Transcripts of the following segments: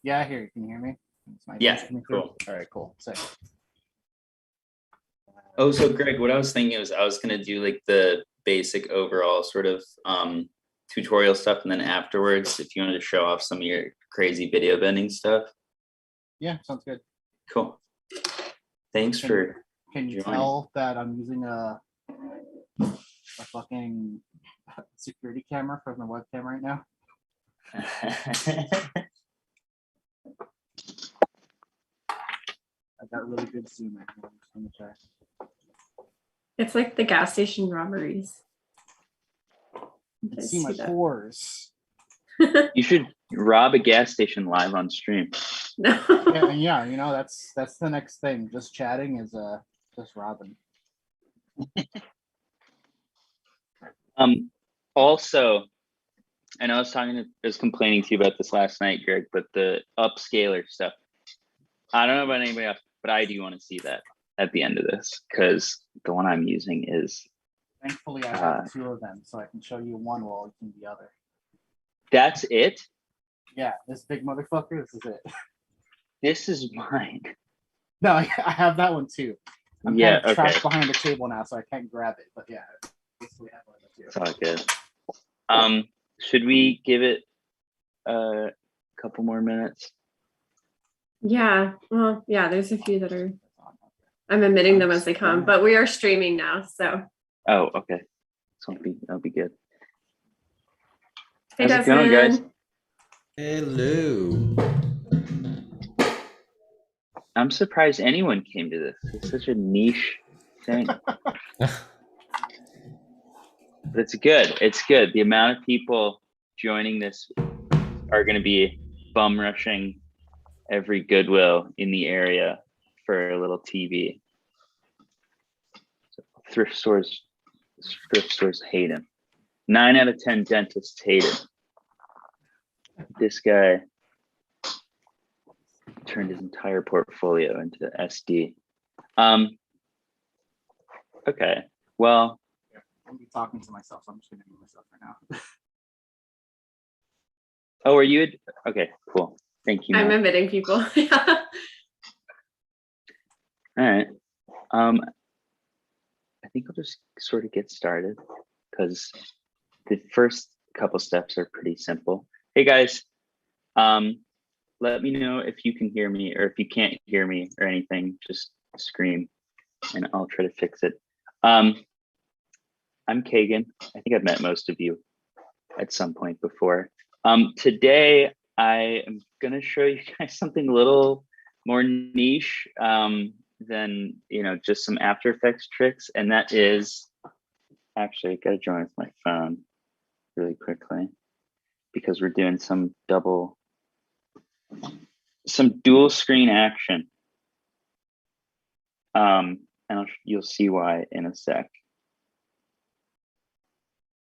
Yeah, I hear you. Can you hear me? Is my Yeah, voice coming through? cool. All right, cool. Sick. Oh, so Greg, what I was thinking was I was gonna do like the basic overall sort of tutorial stuff, and then afterwards, if you wanted to show off some of your crazy video bending stuff. Yeah, sounds good. Cool. Thanks Can, for can you joining. tell that I'm using a fucking security camera from the webcam right now? I got really good zoom in. It's like the gas station robberies. You can see my pores. You should rob a gas station live on stream. No. Yeah, you know, that's the next thing. Just chatting is just robbing. Also, I know I was complaining to you about this last night, Greg, but the upscaler stuff. I don't know about anybody else, but I do want to see that at the end of this, because the one I'm using is. Thankfully, I have two of them, so I can show you one while you can the other. That's it? Yeah, this big motherfucker, this is it. This is mine. No, I have that one too. I'm kind of trapped behind the table now, so I can't grab it. But yeah, basically I have one too. It's all good. Should we give it a couple more minutes? Yeah, well, yeah, there's a few that are. I'm omitting them as they come, but we are streaming now, so. Oh, okay. So that'll be good. Hey, how's it going, guys? Hello. I'm surprised anyone came to this. It's such a niche thing. But it's good. It's good. The amount of people joining this are going to be bum rushing every Goodwill in the area for a little TV. So thrift stores hate him. 9 out of 10 dentists hate him. This guy turned his entire portfolio into SD. Okay, well. I'm talking to myself, so I'm just gonna mute myself right now. Oh, are you? Okay, cool. Thank you. I'm omitting people. Yeah. All right. I think I'll just sort of get started because the first couple steps are pretty simple. Hey guys, let me know if you can hear me, or if you can't hear me or anything, just scream and I'll try to fix it. I'm Kagan. I think I've met most of you at some point before. Today I am gonna show you guys something a little more niche than, you know, just some After Effects tricks, and that is, actually I gotta join with my phone really quickly because we're doing some dual screen action. And you'll see why in a sec.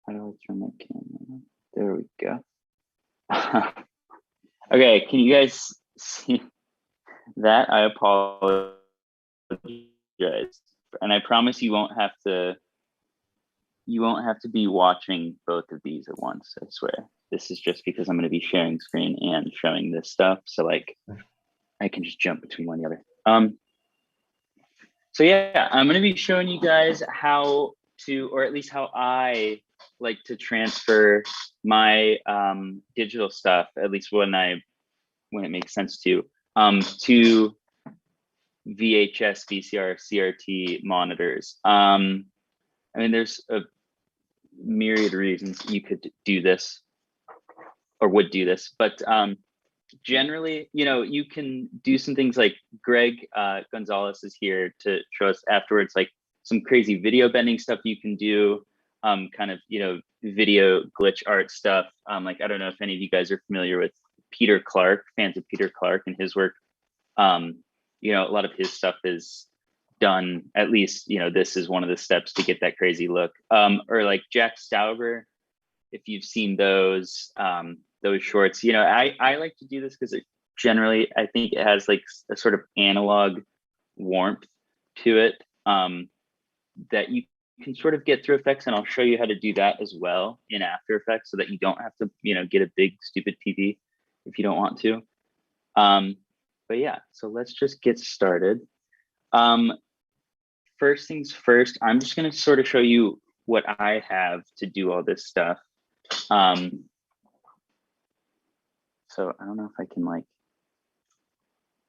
How do I turn my camera? There we go. Okay, can you guys see that? I apologize. And I promise you won't have to be watching both of these at once, I swear. This is just because I'm going to be sharing screen and showing this stuff. So like I can just jump between one and the other. So yeah, I'm going to be showing you guys how to, or at least how I like to transfer my digital stuff, at least when it makes sense to VHS, VCR, CRT monitors. I mean, there's a myriad of reasons you could do this or would do this, but generally, you know, you can do some things like Greg Gonzalez is here to show us afterwards, like some crazy video bending stuff you can do, kind of, you know, video glitch art stuff. Like, I don't know if any of you guys are familiar with Peter Clark, fans of Peter Clark and his work. You know, a lot of his stuff is done, at least, you know, this is one of the steps to get that crazy look. Or like Jack Stauber, if you've seen those shorts, you know, I like to do this because it generally, I think it has like a sort of analog warmth to it that you can sort of get through effects, and I'll show you how to do that as well in After Effects so that you don't have to, you know, get a big stupid TV if you don't want to. But yeah, so let's just get started. First things first, I'm just going to sort of show you what I have to do all this stuff. So I don't know if I can like,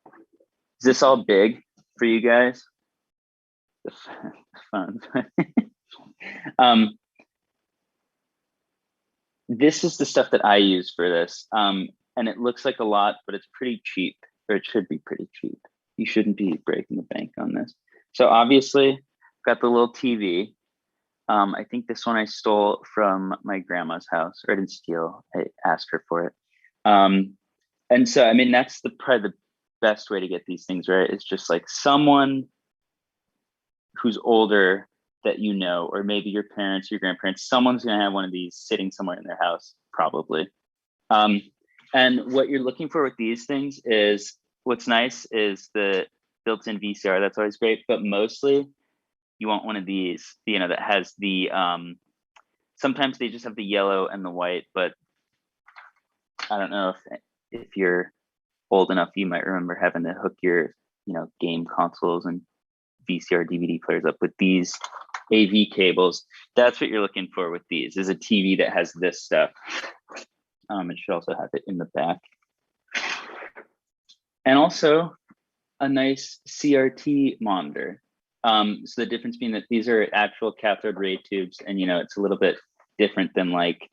is this all big for you guys? The fun. This is the stuff that I use for this. And it looks like a lot, but it's pretty cheap, or it should be pretty cheap. You shouldn't be breaking the bank on this. So obviously, got the little TV. I think this one I stole from my grandma's house, or I didn't steal, I asked her for it. And so, I mean, that's probably the best way to get these things, right? It's just like someone who's older that you know, or maybe your parents, your grandparents, someone's gonna have one of these sitting somewhere in their house, probably. And what you're looking for with these things is, what's nice is the built-in VCR, that's always great, but mostly you want one of these, you know, that has the, sometimes they just have the yellow and the white, but I don't know if you're old enough, you might remember having to hook your, you know, game consoles and VCR DVD players up with these AV cables. That's what you're looking for with these, is a TV that has this stuff. It should also have it in the back. And also a nice CRT monitor. So the difference being that these are actual cathode ray tubes, and you know, it's a little bit different than like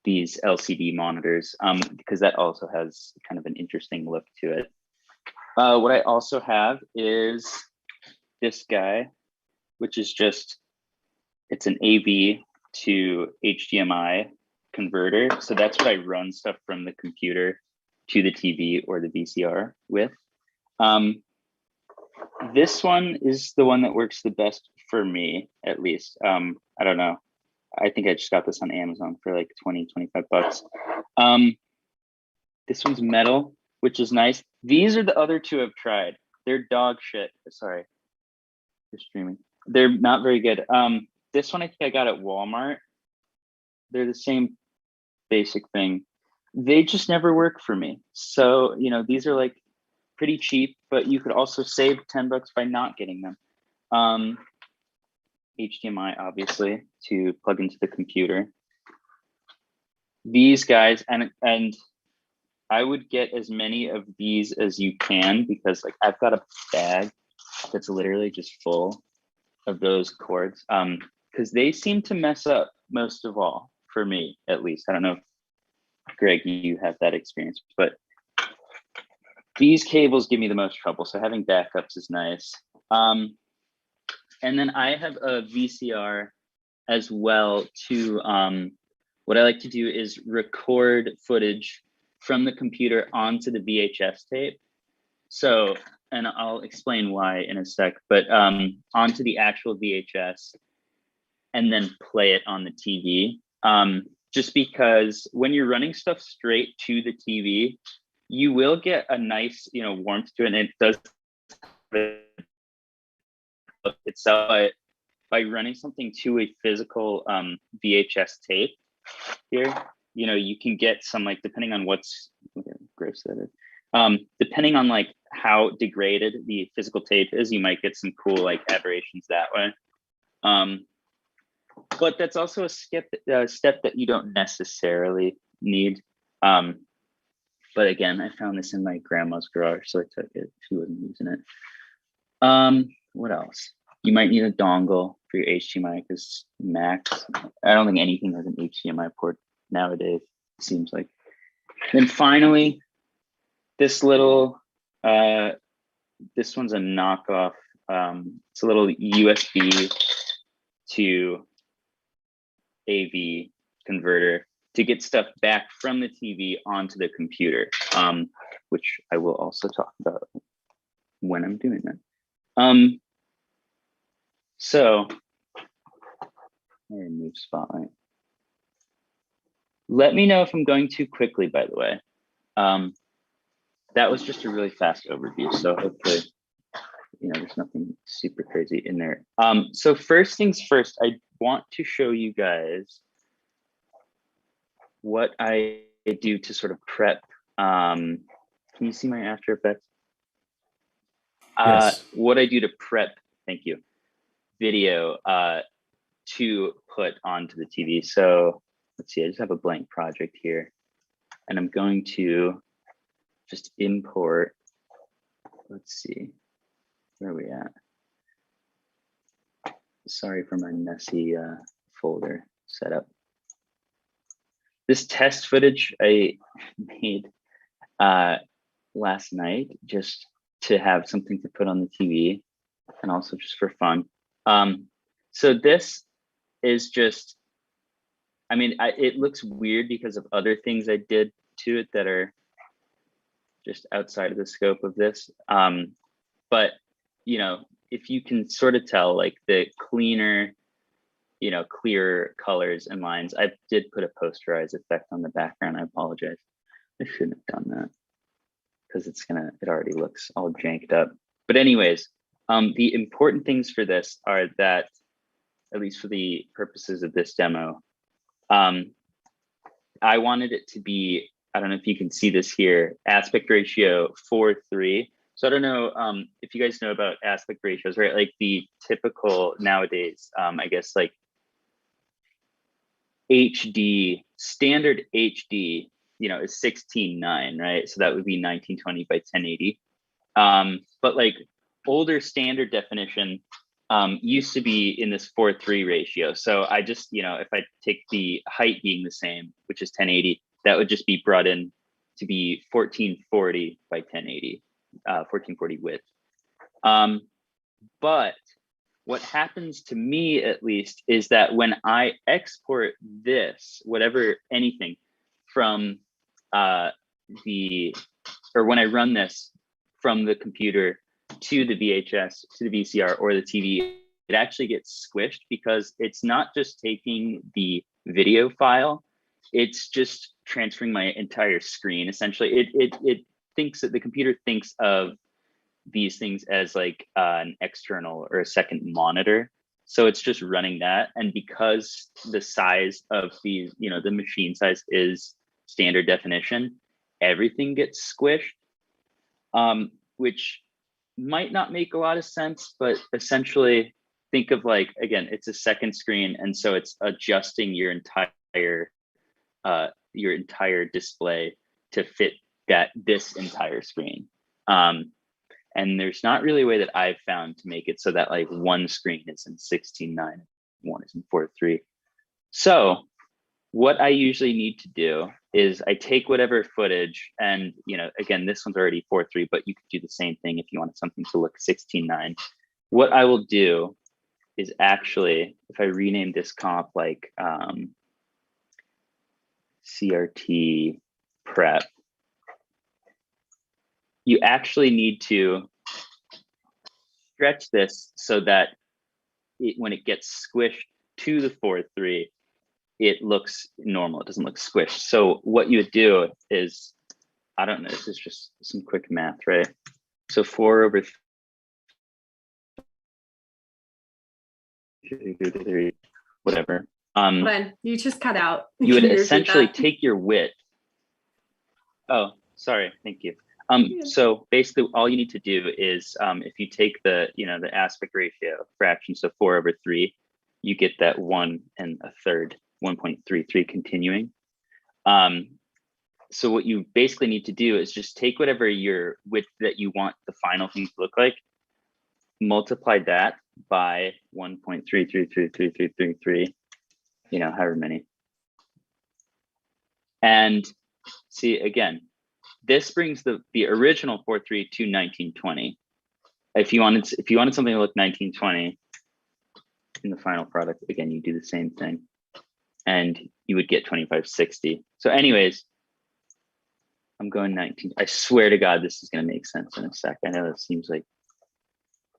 these LCD monitors, because that also has kind of an interesting look to it. What I also have is this guy, which is just, it's an AV to HDMI converter. So that's what I run stuff from the computer to the TV or the VCR with. This one is the one that works the best for me, at least. I don't know. I think I just got this on Amazon for like 20, 25 bucks. This one's metal, which is nice. These are the other two I've tried. They're dog shit. Sorry, they're streaming. They're not very good. This one I think I got at Walmart. They're the same basic thing. They just never work for me. So, you know, these are like pretty cheap, but you could also save 10 bucks by not getting them. HDMI, obviously, to plug into the computer. These guys, and I would get as many of these as you can, because like I've got a bag that's literally just full of those cords, because they seem to mess up most of all, for me at least. I don't know if Greg, you have that experience, but these cables give me the most trouble, so having backups is nice. And then I have a VCR as well to, what I like to do is record footage from the computer onto the VHS tape. So, and I'll explain why in a sec, but onto the actual VHS and then play it on the TV. Just because when you're running stuff straight to the TV, you will get a nice, you know, warmth to it, and it does itself. But by running something to a physical VHS tape here, you know, you can get some, like, depending on what's gross that is, depending on like how degraded the physical tape is, you might get some cool like aberrations that way. But that's also a step that you don't necessarily need. But again, I found this in my grandma's garage, so I took it. She wasn't using it. What else? You might need a dongle for your HDMI, because Macs, I don't think anything has an HDMI port nowadays, it seems like. Then finally, this little, this one's a knockoff. It's a little USB to AV converter to get stuff back from the TV onto the computer, which I will also talk about when I'm doing that. So, I remove spotlight. Let me know if I'm going too quickly, by the way. That was just a really fast overview, so hopefully, you know, there's nothing super crazy in there. So first things first, I want to show you guys what I do to sort of prep Can you see my After Effects? Yes. What I do to prep, thank you, video to put onto the TV. So let's see, I just have a blank project here, and I'm going to just import, let's see, where are we at? Sorry for my messy folder setup. This test footage I made last night just to have something to put on the TV and also just for fun. So this is just, I mean, it looks weird because of other things I did to it that are just outside of the scope of this. But, you know, if you can sort of tell, like the cleaner, you know, clearer colors and lines. I did put a posterize effect on the background. I apologize. I shouldn't have done that because it already looks all janked up. But anyways, the important things for this are that, at least for the purposes of this demo, I wanted it to be, I don't know if you can see this here, aspect ratio 4:3. So I don't know if you guys know about aspect ratios, right? Like the typical nowadays, I guess like HD, standard HD, you know, is 16:9, right? So that would be 1920 by 1080. But like older standard definition used to be in this 4:3 ratio. So I just, you know, if I take the height being the same, which is 1080, that would just be brought in to be 1440 by 1080, 1440 width. But what happens to me, at least, is that when I export this, anything from when I run this from the computer to the VHS, to the VCR or the TV, it actually gets squished because it's not just taking the video file, it's just transferring my entire screen. Essentially, it thinks that the computer thinks of these things as like an external or a second monitor. So it's just running that. And because the size of these, you know, the machine size is standard definition, everything gets squished, which might not make a lot of sense, but essentially think of like, again, it's a second screen. And so it's adjusting your entire display to fit this entire screen. And there's not really a way that I've found to make it so that like one screen is in 16:9, one is in 4:3. So what I usually need to do is I take whatever footage, and you know, again, this one's already 4:3, but you could do the same thing if you wanted something to look 16:9. What I will do is actually, if I rename this comp like CRT prep, you actually need to stretch this so that when it gets squished to the 4:3, it looks normal. It doesn't look squished. So what you would do is, I don't know, this is just some quick math, right? So 4/3, whatever. Hold on, you just cut out. You would Can repeat essentially that? take your width. Oh, sorry, thank you. So basically all you need to do is if you take the, you know, the aspect ratio fraction, so 4/3, you get that 1 1/3, 1.33 continuing. So what you basically need to do is just take whatever your width that you want the final thing to look like, multiply that by 1.333333, you know, however many. And see, again, this brings the original 4:3 to 1920. If you wanted something to look 1920 in the final product, again, you do the same thing, and you would get 2560. So, anyways, I'm going 19. I swear to God, this is going to make sense in a sec. I know that seems like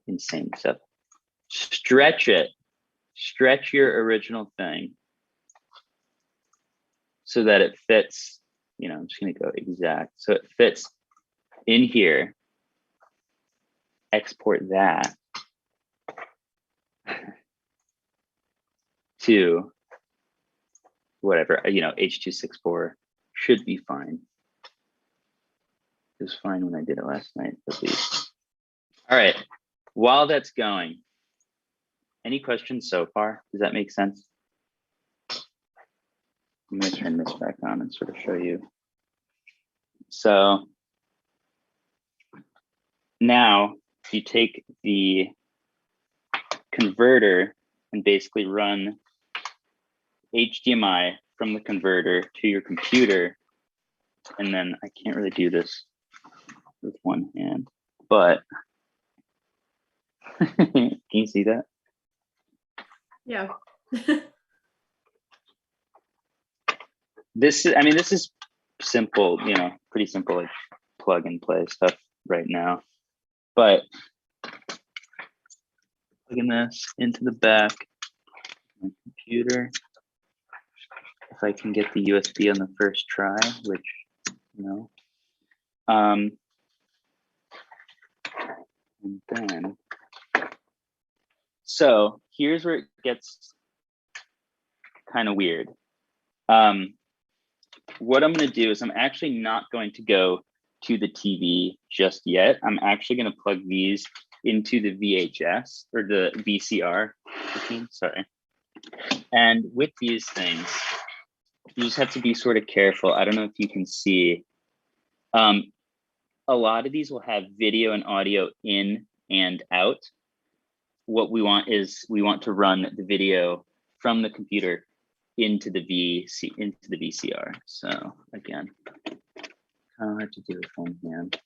insane stuff. Stretch it. Stretch your original thing so that it fits. You know, I'm just going to go exact. So it fits in here. Export that to whatever, you know, H.264 should be fine. was fine when I did it last night, at least. All right, while that's going, any questions so far? Does that make sense? I'm gonna turn this back on and sort of show you. So now you take the converter and basically run HDMI from the converter to your computer. And then I can't really do this with one hand, but can you see that? Yeah. This is simple, you know, pretty simple, like plug and play stuff right now. But plugging this into the back of my computer. If I can get the USB on the first try, which, you know, and then, so here's where it gets kind of weird. What I'm going to do is I'm actually not going to go to the TV just yet. I'm actually going to plug these into the VHS or the VCR machine, sorry. And with these things, you just have to be sort of careful. I don't know if you can see. A lot of these will have video and audio in and out. What we want is we want to run the video from the computer into the VCR. So again, kind of hard to do with one hand,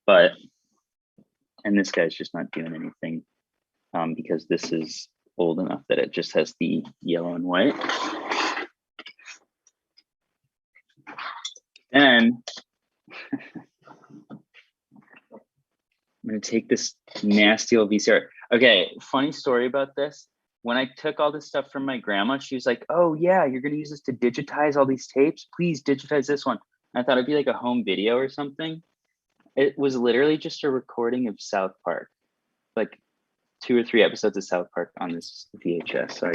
but, and this guy's just not doing anything because this is old enough that it just has the yellow and white. Then I'm gonna take this nasty old VCR. Okay, funny story about this. When I took all this stuff from my grandma, she was like, oh yeah, you're gonna use this to digitize all these tapes? Please digitize this one. I thought it'd be like a home video or something. It was literally just a recording of South Park, like 2 or 3 episodes of South Park on this VHS. So I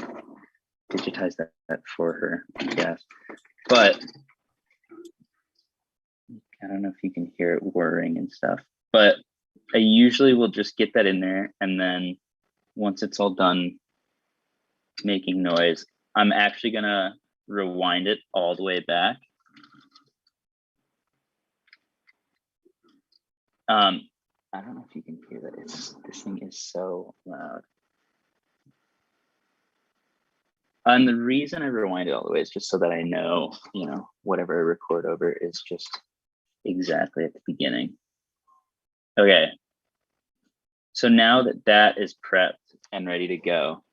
digitized that for her, I guess. But I don't know if you can hear it whirring and stuff, but I usually will just get that in there. And then once it's all done making noise, I'm actually gonna rewind it all the way back. I don't know if you can hear that. This thing is so loud. And the reason I rewind it all the way is just so that I know, you know, whatever I record over is just exactly at the beginning. Okay. So now that that is prepped and ready to go,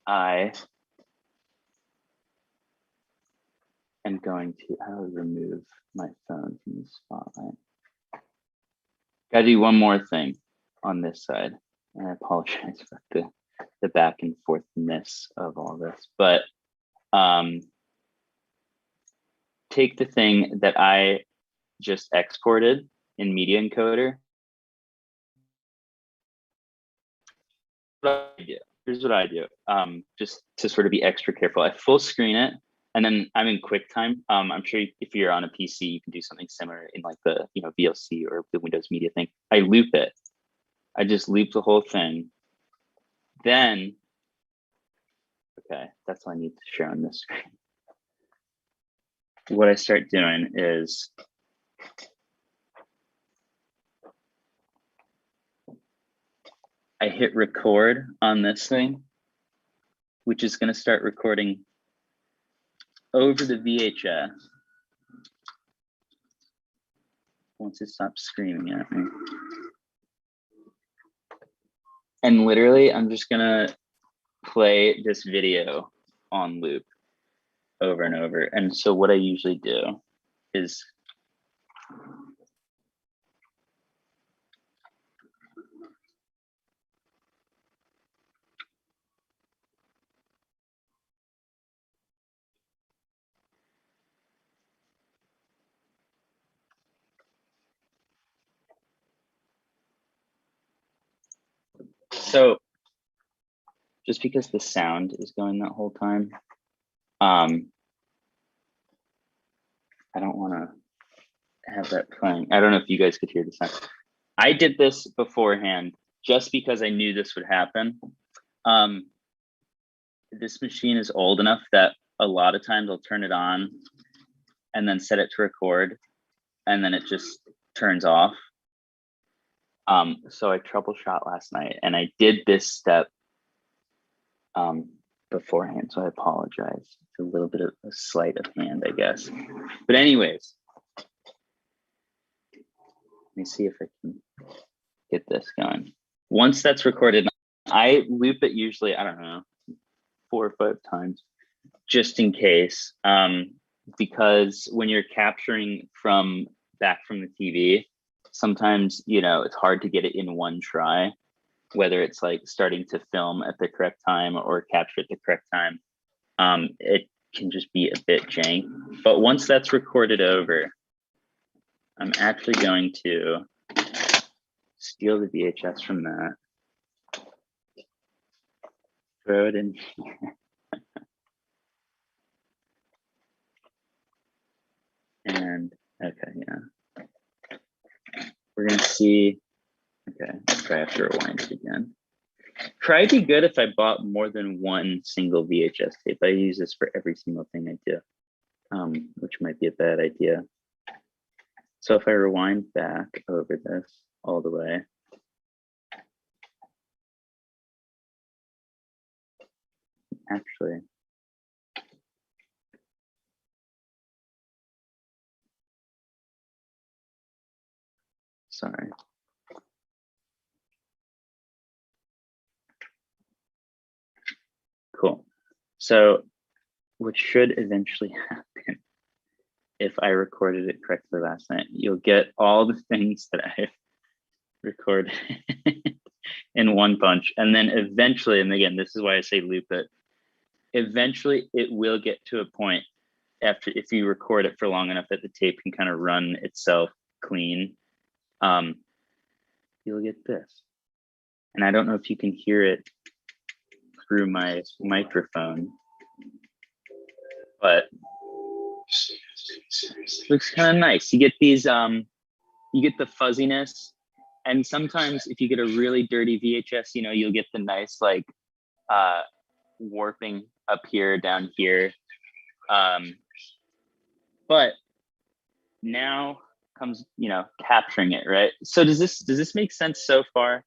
I am going to, how do I remove my phone from the spotlight? Gotta do one more thing on this side. And I apologize for the back and forthness of all this, but take the thing that I just exported in Media Encoder. Here's what I do, just to sort of be extra careful. I full screen it, and then I'm in QuickTime. I'm sure if you're on a PC, you can do something similar in like the VLC or the Windows Media thing. I loop it. I just loop the whole thing. Then, okay, that's all I need to share on this screen. What I start doing is I hit record on this thing, which is going to start recording over the VHS once it stops screaming at me. And literally, I'm just going to play this video on loop over and over. And so what I usually do is so just because the sound is going that whole time, I don't want to have that playing. I don't know if you guys could hear the sound. I did this beforehand just because I knew this would happen. This machine is old enough that a lot of times I'll turn it on and then set it to record, and then it just turns off. So I troubleshot last night, and I did this step beforehand, so I apologize. It's a little bit of a sleight of hand, I guess. But anyways, let me see if I can get this going. Once that's recorded, I loop it usually, I don't know, 4 or 5 times, just in case. Because when you're capturing back from the TV, sometimes, you know, it's hard to get it in one try, whether it's like starting to film at the correct time or capture at the correct time. It can just be a bit jank. But once that's recorded over, I'm actually going to steal the VHS from that, throw it in here. And okay, yeah. We're gonna see. Okay, let's try have to rewind it again. Probably be good if I bought more than one single VHS tape. I use this for every single thing I do, which might be a bad idea. So if I rewind back over this all the way, actually, sorry. Cool. So what should eventually happen if I recorded it correctly last night, you'll get all the things that I've recorded in one punch. And then eventually, and again, this is why I say loop it, eventually it will get to a point after, if you record it for long enough that the tape can kind of run itself clean, you'll get this. And I don't know if you can hear it through my microphone, but looks kind of nice. You get these, you get the fuzziness, and sometimes if you get a really dirty VHS, you know, you'll get the nice like warping up here, down here. But now comes, you know, capturing it, right? So does this make sense so far?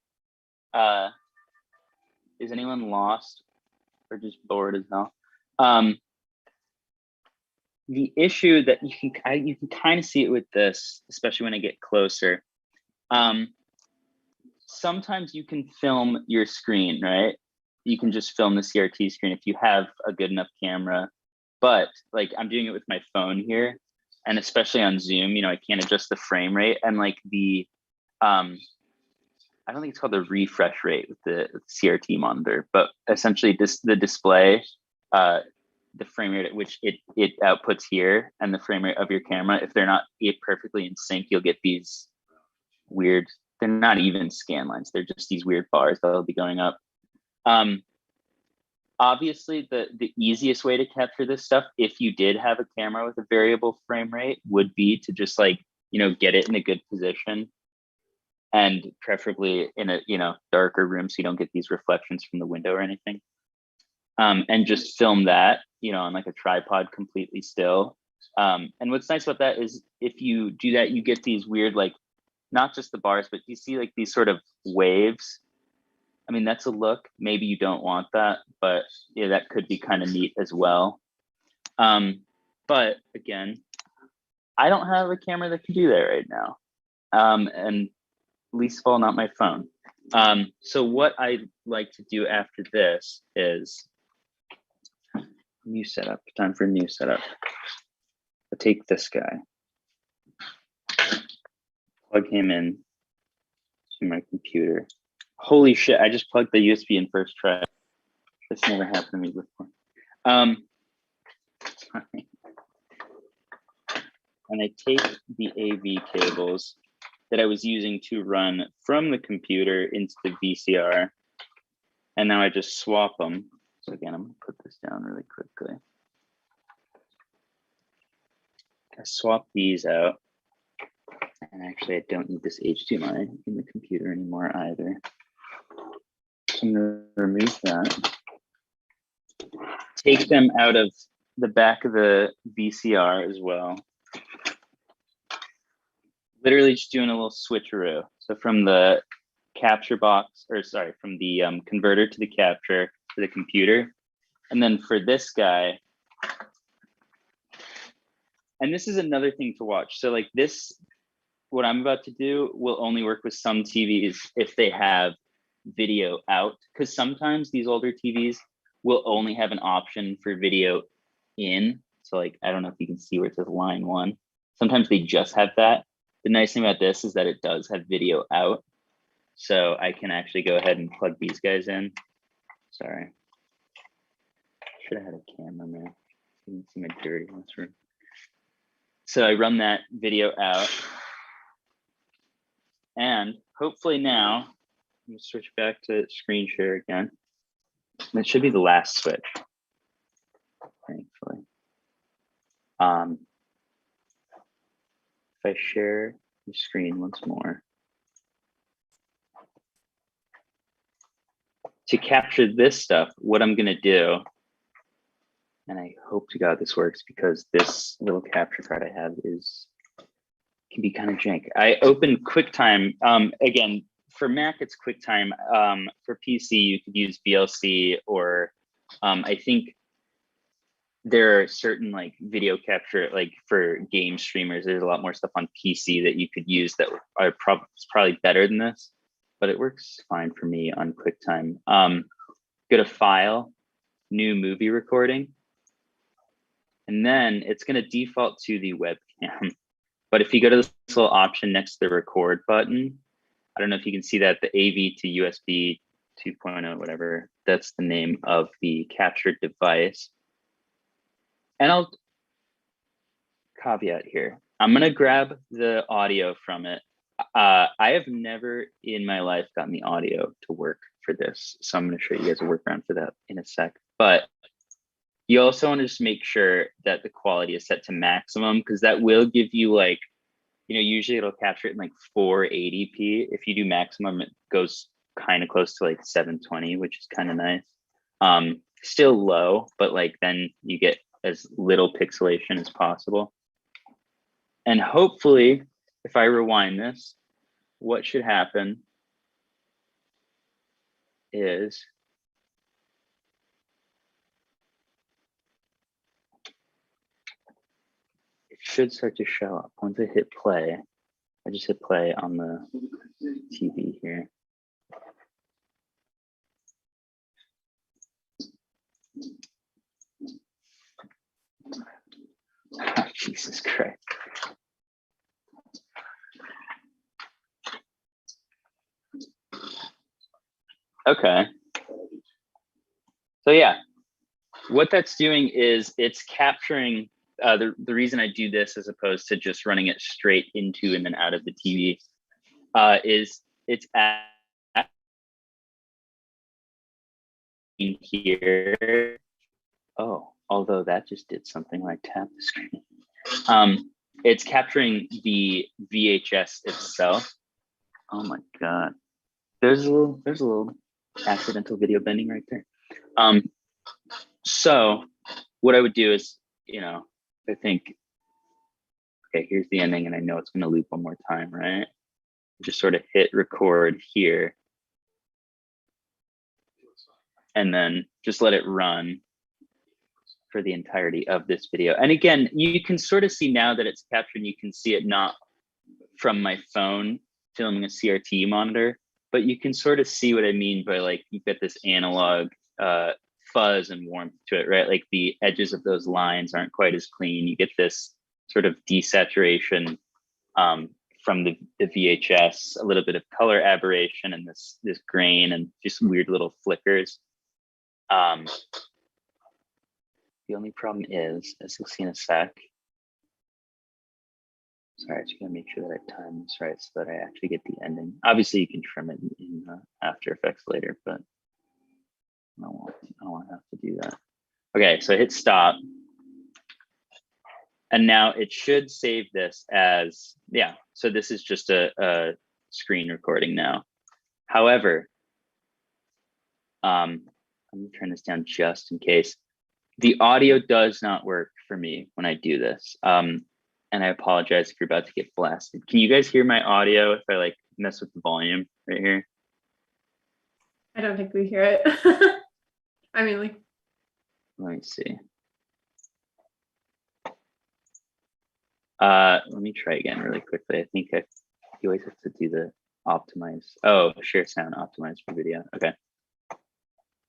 Is anyone lost or just bored as hell? The issue that you can kind of see it with this, especially when I get closer. Sometimes you can film your screen, right? You can just film the CRT screen if you have a good enough camera. But like I'm doing it with my phone here, and especially on Zoom, you know, I can't adjust the frame rate, and like the I don't think it's called the refresh rate with the CRT monitor, but essentially the display, the frame rate at which it outputs here and the frame rate of your camera, if they're not perfectly in sync, you'll get these weird, they're not even scan lines, they're just these weird bars that'll be going up. Obviously, the easiest way to capture this stuff, if you did have a camera with a variable frame rate, would be to just like, you know, get it in a good position, and preferably in a, you know, darker room so you don't get these reflections from the window or anything. And just film that, you know, on like a tripod completely still. And what's nice about that is if you do that, you get these weird, like, not just the bars, but you see like these sort of waves. I mean, that's a look. Maybe you don't want that, but yeah, that could be kind of neat as well. But again, I don't have a camera that can do that right now. And least of all, not my phone. So what I like to do after this is new setup, time for a new setup. I'll take this guy, plug him in to my computer. Holy shit, I just plugged the USB in first try. This never happened to me before. Sorry. And I take the AV cables that I was using to run from the computer into the VCR, and now I just swap them. So again, I'm gonna put this down really quickly. I swap these out, And actually, I don't need this HDMI in the computer anymore either. So I'm going to remove that. Take them out of the back of the VCR as well. Literally just doing a little switcheroo. So from the capture box, or sorry, from the converter to the capture to the computer. And then for this guy, and this is another thing to watch. So like this, what I'm about to do will only work with some TVs if they have video out, because sometimes these older TVs will only have an option for video in. So like, I don't know if you can see where it says line 1. Sometimes they just have that. The nice thing about this is that it does have video out. So I can actually go ahead and plug these guys in. Sorry. Should have had a camera, man. You can see my dirty in this room. So I run that video out. And hopefully now, I'm gonna switch back to screen share again. That should be the last switch, thankfully. If I share the screen once more. To capture this stuff, what I'm gonna do, and I hope to God this works because this little capture card I have can be kind of jank. I open QuickTime. Again, for Mac, it's QuickTime. For PC, you could use VLC, or I think there are certain like video capture, like for game streamers, there's a lot more stuff on PC that you could use that are probably better than this, but it works fine for me on QuickTime. Go to File, New Movie Recording, and then it's going to default to the webcam. But if you go to this little option next to the record button, I don't know if you can see that, the AV to USB 2.0, whatever, that's the name of the captured device. And I'll caveat here. I'm going to grab the audio from it. I have never in my life gotten the audio to work for this. So I'm going to show you guys a workaround for that in a sec. But you also want to just make sure that the quality is set to maximum, because that will give you like, you know, usually it'll capture it in like 480p. If you do maximum, it goes kind of close to like 720, which is kind of nice. Still low, but like then you get as little pixelation as possible. And hopefully, if I rewind this, what should happen is it should start to show up. Once I hit play, I just hit play on the TV here. Oh, Jesus Christ. Okay. So yeah, what that's doing is it's capturing, the reason I do this as opposed to just running it straight into and then out of the TV is it's in here. Oh, although that just did something when I tapped the screen. It's capturing the VHS itself. Oh my God. There's a little accidental video bending right there. So what I would do is, you know, I think, okay, here's the ending and I know it's gonna loop one more time, right? Just sort of hit record here. And then just let it run for the entirety of this video. And again, you can sort of see now that it's captured, you can see it not from my phone filming a CRT monitor, but you can sort of see what I mean by like, you get this analog fuzz and warmth to it, right? Like the edges of those lines aren't quite as clean. You get this sort of desaturation from the VHS, a little bit of color aberration and this grain and just weird little flickers. The only problem is, as you'll see in a sec, sorry, I just gotta make sure that I time this right so that I actually get the ending. Obviously, you can trim it in After Effects later, but I don't want to have to do that. Okay, so hit stop. And now it should save this as, yeah, So this is just a screen recording now. However, let me turn this down just in case. The audio does not work for me when I do this. And I apologize if you're about to get blasted. Can you guys hear my audio if I like mess with the volume right here? I don't think we hear it. I mean, like, Let me see. Let me try again really quickly. I think you always have to do the optimize. Oh, share sound optimize for video. Okay.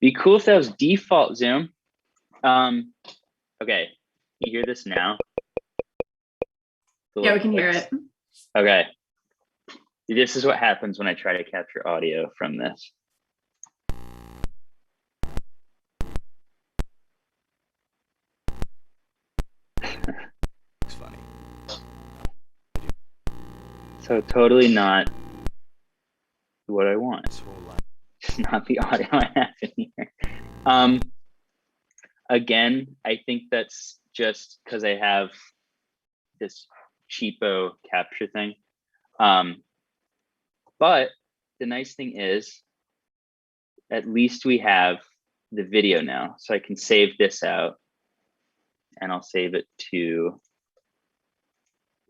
Be cool if that was default Zoom. Okay. You hear this now? yeah, we can hear it. Okay. This is what happens when I try to capture audio from this. It's funny. So totally not what I want. This whole life. It's not the audio I have in here. Again, I think that's just because I have this cheapo capture thing. But the nice thing is, at least we have the video now. So I can save this out and I'll save it to,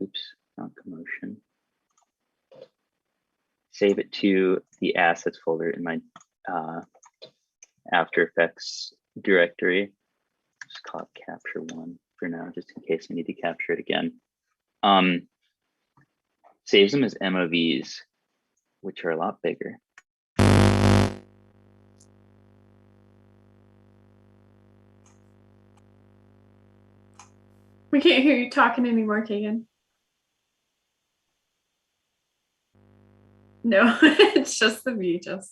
oops, not commotion. Save it to the assets folder in my After Effects directory. Just call it capture one for now, just in case I need to capture it again. Saves them as MOVs, which are a lot bigger. We can't hear you talking anymore, Kagan. No, it's just the VHS.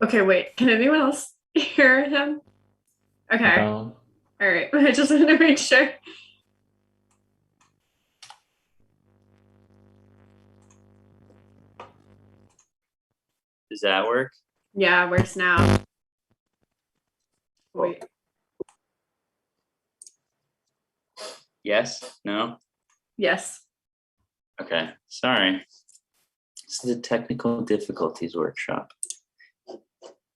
Okay, wait. Can anyone else hear him? Okay. No. All right. I just wanted to make sure. Does that work? Yeah, it works now. Wait. Yes? No? Yes. Okay, sorry. This is the technical difficulties workshop.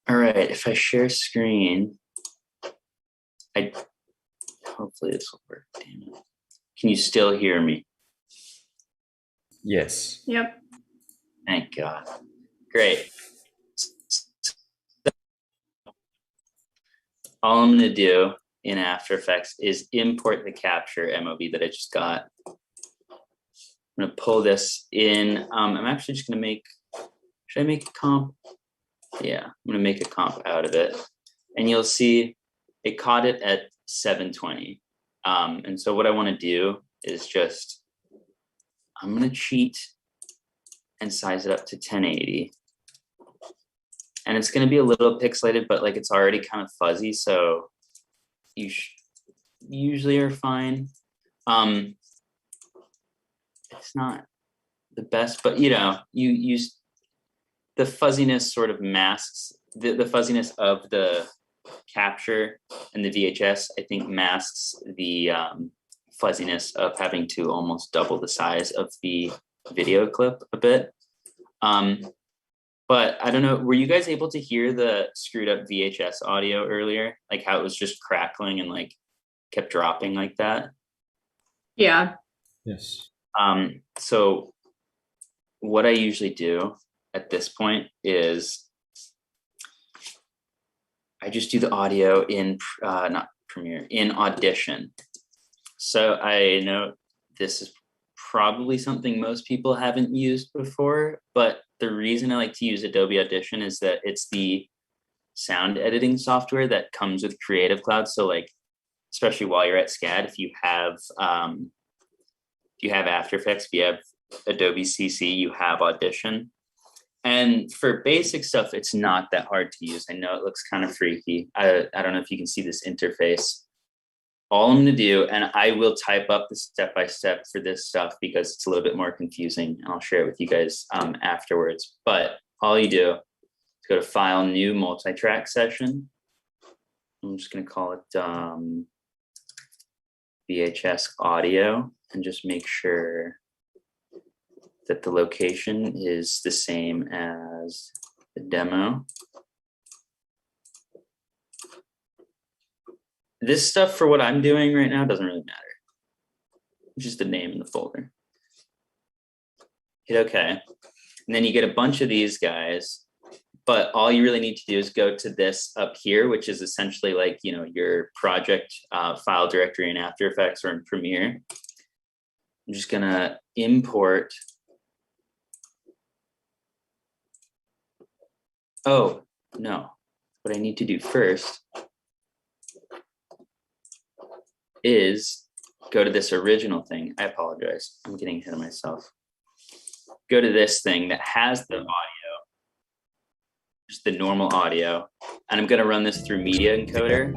All right, if I share screen, hopefully this will work. Damn it. Can you still hear me? Yes. Yep. Thank God. Great. All I'm gonna do in After Effects is import the capture MOV that I just got. I'm gonna pull this in. I'm actually just gonna make, should I make a comp? Yeah, I'm gonna make a comp out of it. And you'll see it caught it at 720. And so what I wanna do is just, I'm gonna cheat and size it up to 1080. And it's gonna be a little pixelated, but like it's already kind of fuzzy, so you usually are fine. It's not the best, but you know, you use the fuzziness sort of masks the fuzziness of the capture and the VHS, I think masks the fuzziness of having to almost double the size of the video clip a bit. But I don't know, were you guys able to hear the screwed up VHS audio earlier? Like how it was just crackling and like kept dropping like that? Yeah. Yes. So what I usually do at this point is I just do the audio in, not Premiere, in Audition. So I know this is probably something most people haven't used before, but the reason I like to use Adobe Audition is that it's the sound editing software that comes with Creative Cloud. So like, especially while you're at SCAD, if you have After Effects, if you have Adobe CC, you have Audition. And for basic stuff, it's not that hard to use. I know it looks kind of freaky. I don't know if you can see this interface. All I'm going to do, and I will type up the step-by-step for this stuff because it's a little bit more confusing, and I'll share it with you guys afterwards. But all you do is go to File, New Multi-Track Session. I'm just going to call it VHS Audio, and just make sure that the location is the same as the demo. This stuff for what I'm doing right now doesn't really matter. It's just the name in the folder. Hit OK. And then you get a bunch of these guys, but all you really need to do is go to this up here, which is essentially like, you know, your project file directory in After Effects or in Premiere. I'm just gonna import. Oh, no. What I need to do first is go to this original thing. I apologize. I'm getting ahead of myself. Go to this thing that has the audio, just the normal audio. And I'm going to run this through Media Encoder.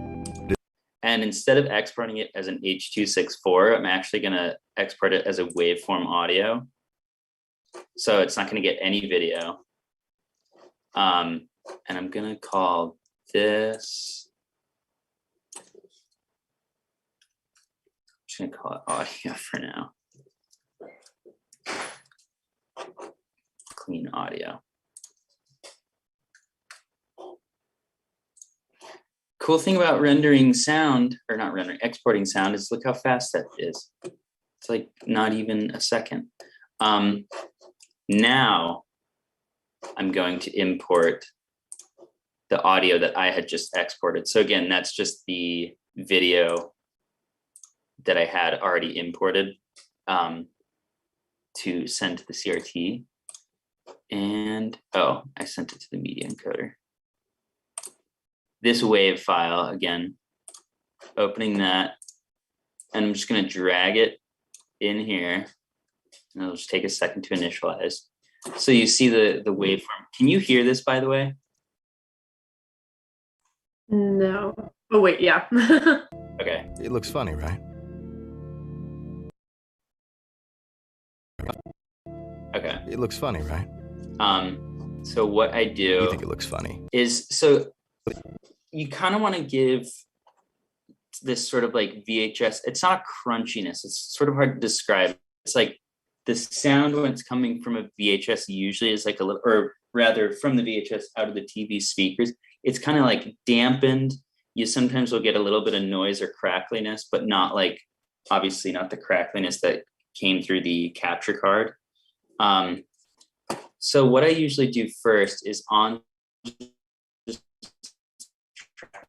And instead of exporting it as an H.264, I'm actually going to export it as a waveform audio. So it's not going to get any video. And I'm going to call this. I'm just gonna call it audio for now. Clean audio. Cool thing about rendering sound, or not rendering, exporting sound is look how fast that is. It's like not even a second. Now I'm going to import the audio that I had just exported. So again, that's just the video that I had already imported to send to the CRT. And, oh, I sent it to the media encoder. This wave file, again, opening that, and I'm just gonna drag it in here, and it'll just take a second to initialize. So you see the waveform. Can you hear this, by the way? No. Oh, wait, yeah. Okay. It looks funny, right? Okay. It looks funny, right? So what I do You think it looks funny? is, so you kind of want to give this sort of like VHS, it's not a crunchiness, it's sort of hard to describe. It's like the sound when it's coming from a VHS usually is like a little, or rather from the VHS out of the TV speakers, it's kind of like dampened. You sometimes will get a little bit of noise or crackliness, but not like, obviously not the crackliness that came through the capture card. So what I usually do first is on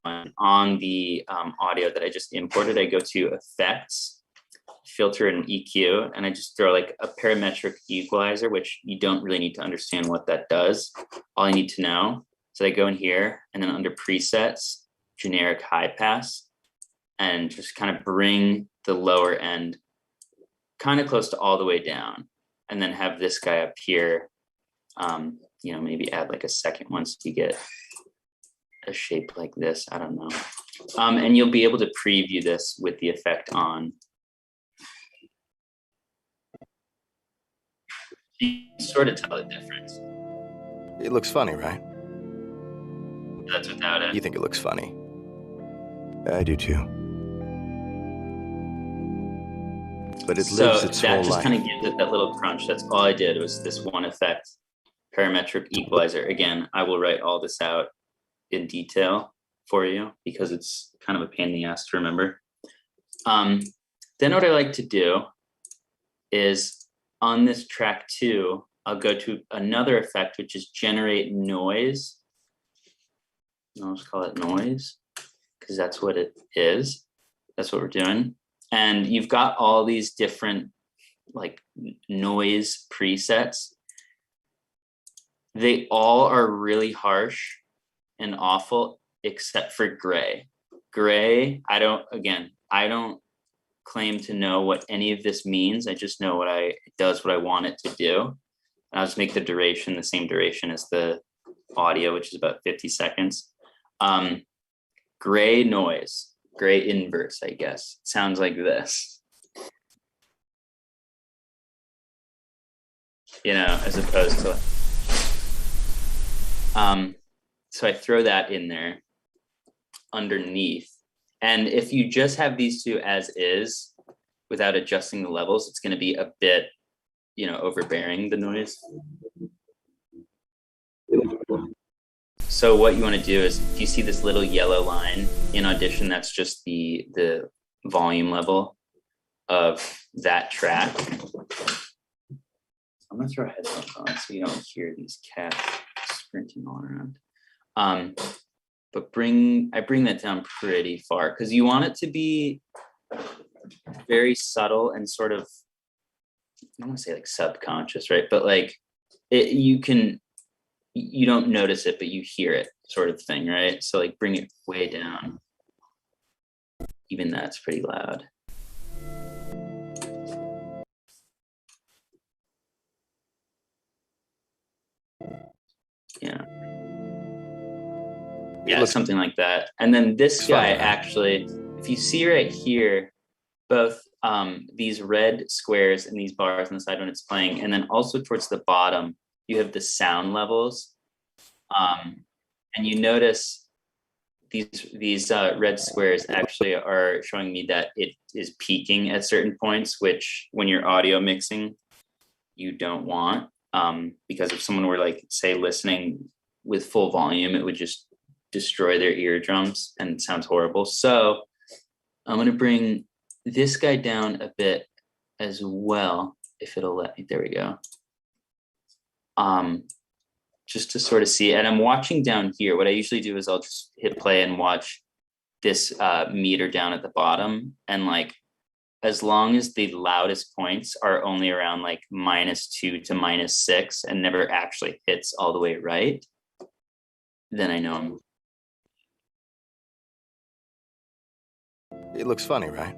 the audio that I just imported, I go to Effects, Filter and EQ, and I just throw like a parametric equalizer, which you don't really need to understand what that does. All I need to know is that I go in here and then under Presets, Generic High Pass, and just kind of bring the lower end kind of close to all the way down, and then have this guy up here, you know, maybe add like a second once you get a shape like this, I don't know. And you'll be able to preview this with the effect on. You can sort of tell the difference. It looks funny, right? That's without it. You think it looks funny? I do too. But it So lives its that whole just life. kind of gives it that little crunch. That's all I did was this one effect, parametric equalizer. Again, I will write all this out in detail for you because it's kind of a pain in the ass to remember. Then what I like to do is on this track 2, I'll go to another effect, which is generate noise. I'll just call it noise because that's what it is. That's what we're doing. And you've got all these different like noise presets. They all are really harsh and awful except for gray. Gray, I don't claim to know what any of this means. I just know it does what I want it to do. And I'll just make the duration the same duration as the audio, which is about 50 seconds. Gray noise, gray inverse, I guess. Sounds like this. As opposed to, so I throw that in there underneath. And if you just have these two as is, without adjusting the levels, it's going to be a bit, overbearing, the noise. So what you want to do is, if you see this little yellow line in Audition, that's just the volume level of that track. I'm gonna throw headphones on so you don't hear these cats sprinting all around. But I bring that down pretty far because you want it to be very subtle and sort of, I don't want to say like subconscious, right? But like you don't notice it, but you hear it, sort of thing, right? So like bring it way down. Even that's pretty loud. Yeah, something like that. And then this guy, actually, if you see right here, both these red squares and these bars on the side when it's playing, and then also towards the bottom, you have the sound levels. And you notice these red squares actually are showing me that it is peaking at certain points, which when you're audio mixing, you don't want. Because if someone were like, say, listening with full volume, it would just destroy their eardrums and it sounds horrible. So I'm going to bring this guy down a bit as well, if it'll let me. There we go. Just to sort of see, and I'm watching down here. What I usually do is I'll just hit play and watch this meter down at the bottom, and like as long as the loudest points are only around like -2 to -6 and never actually hits all the way right, then I know I'm. It looks funny, right?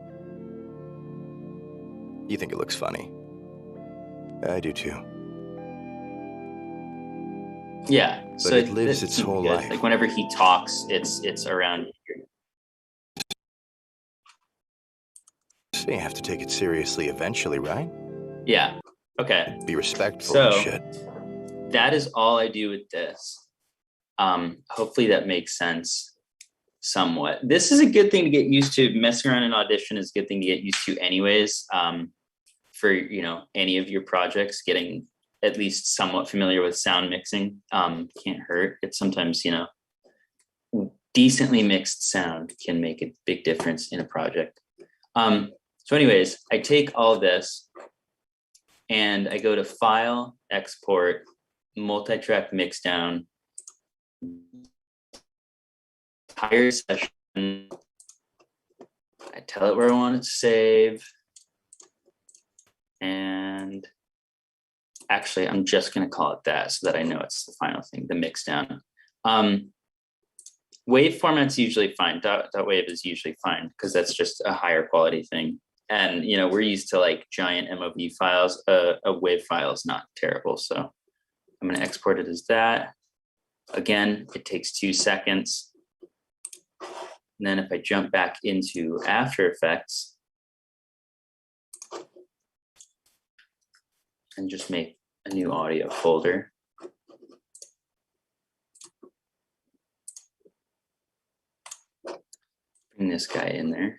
You think it looks funny? I do too. Yeah, But so it lives its whole life. Like whenever he talks, it's around here. So you have to take it seriously eventually, right? Yeah. Okay. Be respectful So and shit. that is all I do with this. Hopefully that makes sense somewhat. This is a good thing to get used to. Messing around in Audition is a good thing to get used to anyways. For any of your projects, getting at least somewhat familiar with sound mixing can't hurt. It's sometimes, decently mixed sound can make a big difference in a project. So anyways, I take all this and I go to File, Export, Multi-track Mixdown, Entire session. I tell it where I want it to save. And actually, I'm just going to call it that so that I know it's the final thing, the Mixdown. Wave format's usually fine. .wave is usually fine because that's just a higher quality thing. And, we're used to like giant MOV files. A wave file is not terrible. So I'm going to export it as that. Again, it takes 2 seconds. And then if I jump back into After Effects and just make a new audio folder. Bring this guy in there.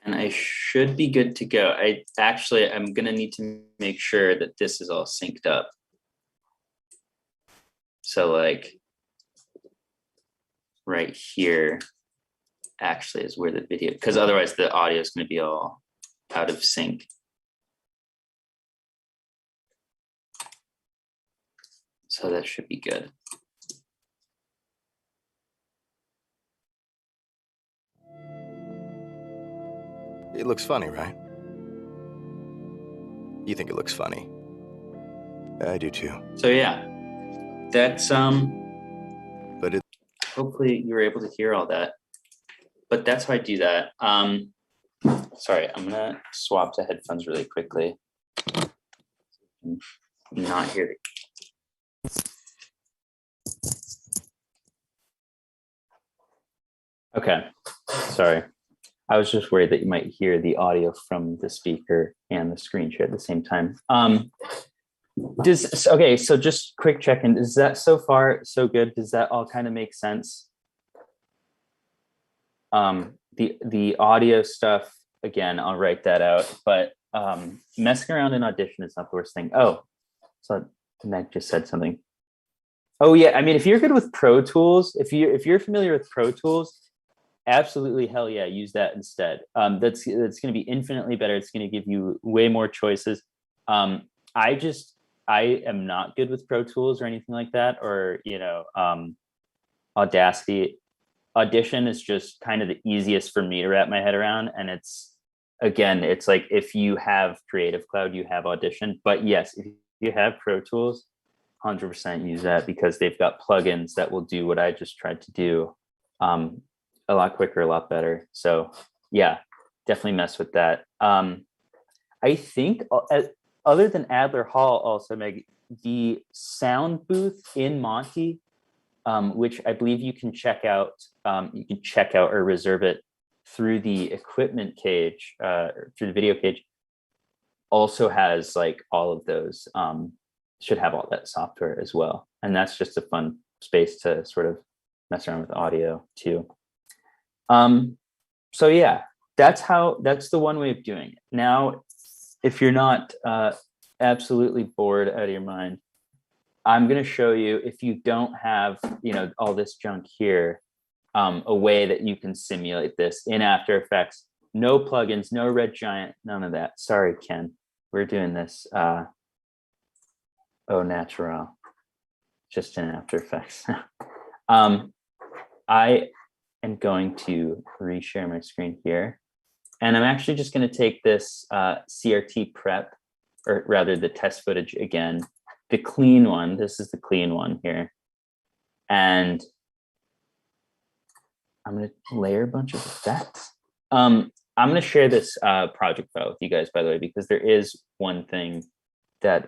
And I should be good to go. I'm gonna need to make sure that this is all synced up. So like right here actually is where the video, because otherwise the audio is gonna be all out of sync. So that should be good. It looks funny, right? You think it looks funny. I do too. So yeah, that's But it hopefully you were able to hear all that. But that's how I do that. Sorry, I'm gonna swap to headphones really quickly. Not hear. Okay, sorry. I was just worried that you might hear the audio from the speaker and the screen share at the same time. Okay, so just quick check-in. Is that so far so good? Does that all kind of make sense? The audio stuff, again, I'll write that out, but messing around in Audition is not the worst thing. Oh, so Meg just said something. Oh yeah, I mean, if you're good with Pro Tools, if you're familiar with Pro Tools, absolutely, hell yeah, use that instead. That's going to be infinitely better. It's going to give you way more choices. I am not good with Pro Tools or anything like that, or Audacity. Audition is just kind of the easiest for me to wrap my head around, and it's like if you have Creative Cloud, you have Audition. But yes, if you have Pro Tools, 100% use that, because they've got plugins that will do what I just tried to do a lot quicker, a lot better. So yeah, definitely mess with that. I think other than Adler Hall, also, Meg, the sound booth in Monty, which I believe you can check out or reserve it through the equipment cage, through the video cage, also has like all of those, should have all that software as well. And that's just a fun space to sort of mess around with audio too. So yeah, that's the one way of doing it. Now, if you're not absolutely bored out of your mind, I'm going to show you, if you don't have, all this junk here, a way that you can simulate this in After Effects. No plugins, no Red Giant, none of that. Sorry, Ken. We're doing this au naturel, just in After Effects. I am going to reshare my screen here. And I'm actually just going to take this CRT prep, or rather the test footage again, the clean one. This is the clean one here. And I'm going to layer a bunch of effects. I'm going to share this project file with you guys, by the way, because there is one thing that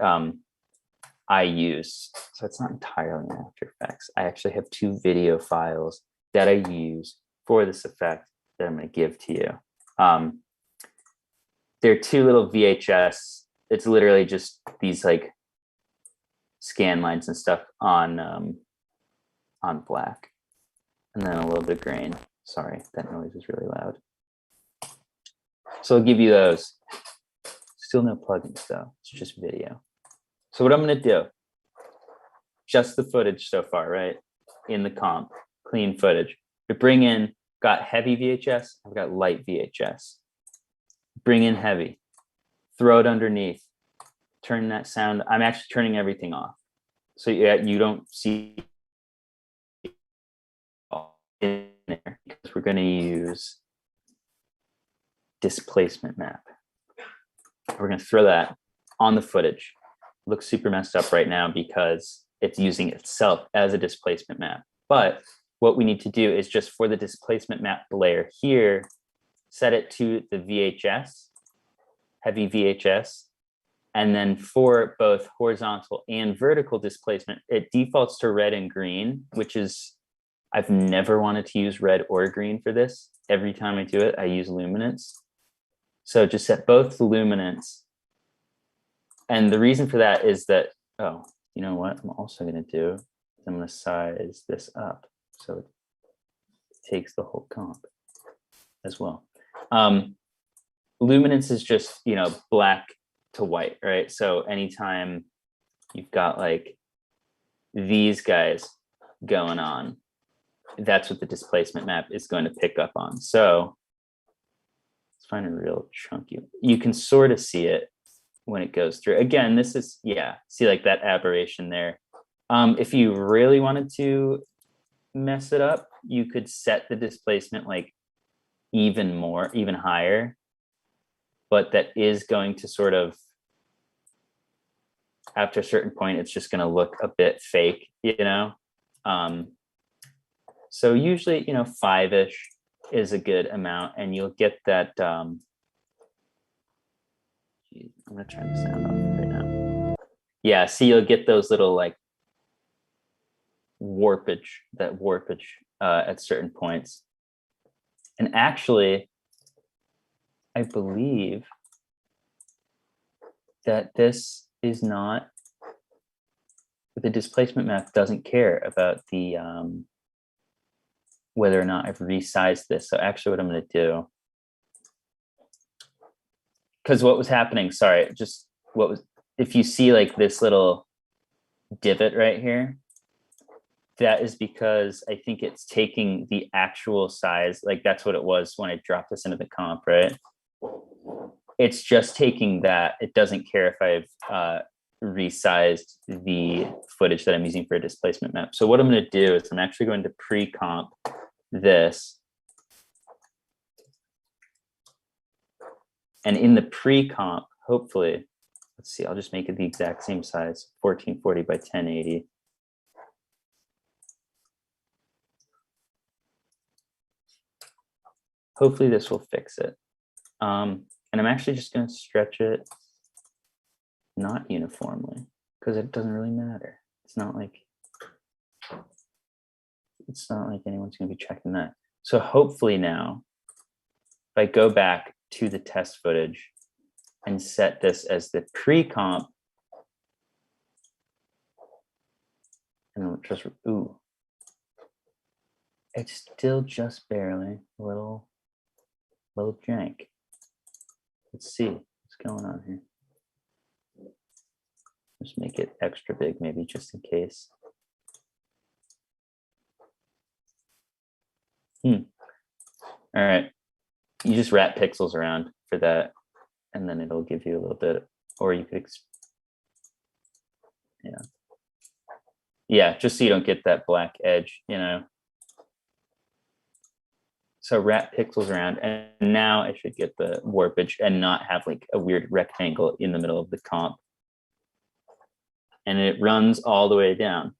I use. So it's not entirely in After Effects. I actually have 2 video files that I use for this effect that I'm going to give to you. They're 2 little VHS. It's literally just these like scan lines and stuff on black, and then a little bit of grain. Sorry, that noise is really loud. So I'll give you those. Still no plugins though. It's just video. So what I'm going to do, just the footage so far, right? In the comp, clean footage. To bring in, got heavy VHS, I've got light VHS. Bring in heavy, throw it underneath, turn that sound. I'm actually turning everything off. So yeah, you don't see in there, because we're going to use displacement map. We're going to throw that on the footage. Looks super messed up right now because it's using itself as a displacement map. But what we need to do is just, for the displacement map layer here, set it to the VHS, heavy VHS. And then for both horizontal and vertical displacement, it defaults to red and green, which is, I've never wanted to use red or green for this. Every time I do it, I use luminance. So just set both the luminance. And the reason for that is that, oh, you know what I'm also going to do? I'm going to size this up so it takes the whole comp as well. Luminance is just, black to white, right? So anytime you've got like these guys going on, that's what the displacement map is going to pick up on. So let's find a real chunky. You can sort of see it when it goes through. Again, this is, yeah, see like that aberration there. If you really wanted to mess it up, you could set the displacement like even higher, but that is going to sort of after a certain point, it's just going to look a bit fake, you know? So usually, you know, 5-ish is a good amount, and you'll get that. I'm going to turn the sound off right now. Yeah, see, you'll get those little like warpage at certain points. And actually, I believe that this is not, the displacement map doesn't care about the whether or not I've resized this. So actually what I'm going to do, because what was happening, sorry, just what was, if you see like this little divot right here, that is because I think it's taking the actual size, like that's what it was when I dropped this into the comp, right? It's just taking that. It doesn't care if I've resized the footage that I'm using for a displacement map. So what I'm going to do is I'm actually going to pre-comp this. And in the pre-comp, hopefully, let's see, I'll just make it the exact same size, 1440 by 1080. Hopefully this will fix it. And I'm actually just going to stretch it not uniformly because it doesn't really matter. It's not like anyone's going to be checking that. So hopefully now, if I go back to the test footage and set this as the pre-comp, and just, ooh, it's still just barely a little jank. Let's see what's going on here. Just make it extra big, maybe just in case. All right, you just wrap pixels around for that, and then it'll give you a little bit, or you could, yeah, just so you don't get that black edge, you know. So wrap pixels around, and now I should get the warpage and not have like a weird rectangle in the middle of the comp. And it runs all the way down.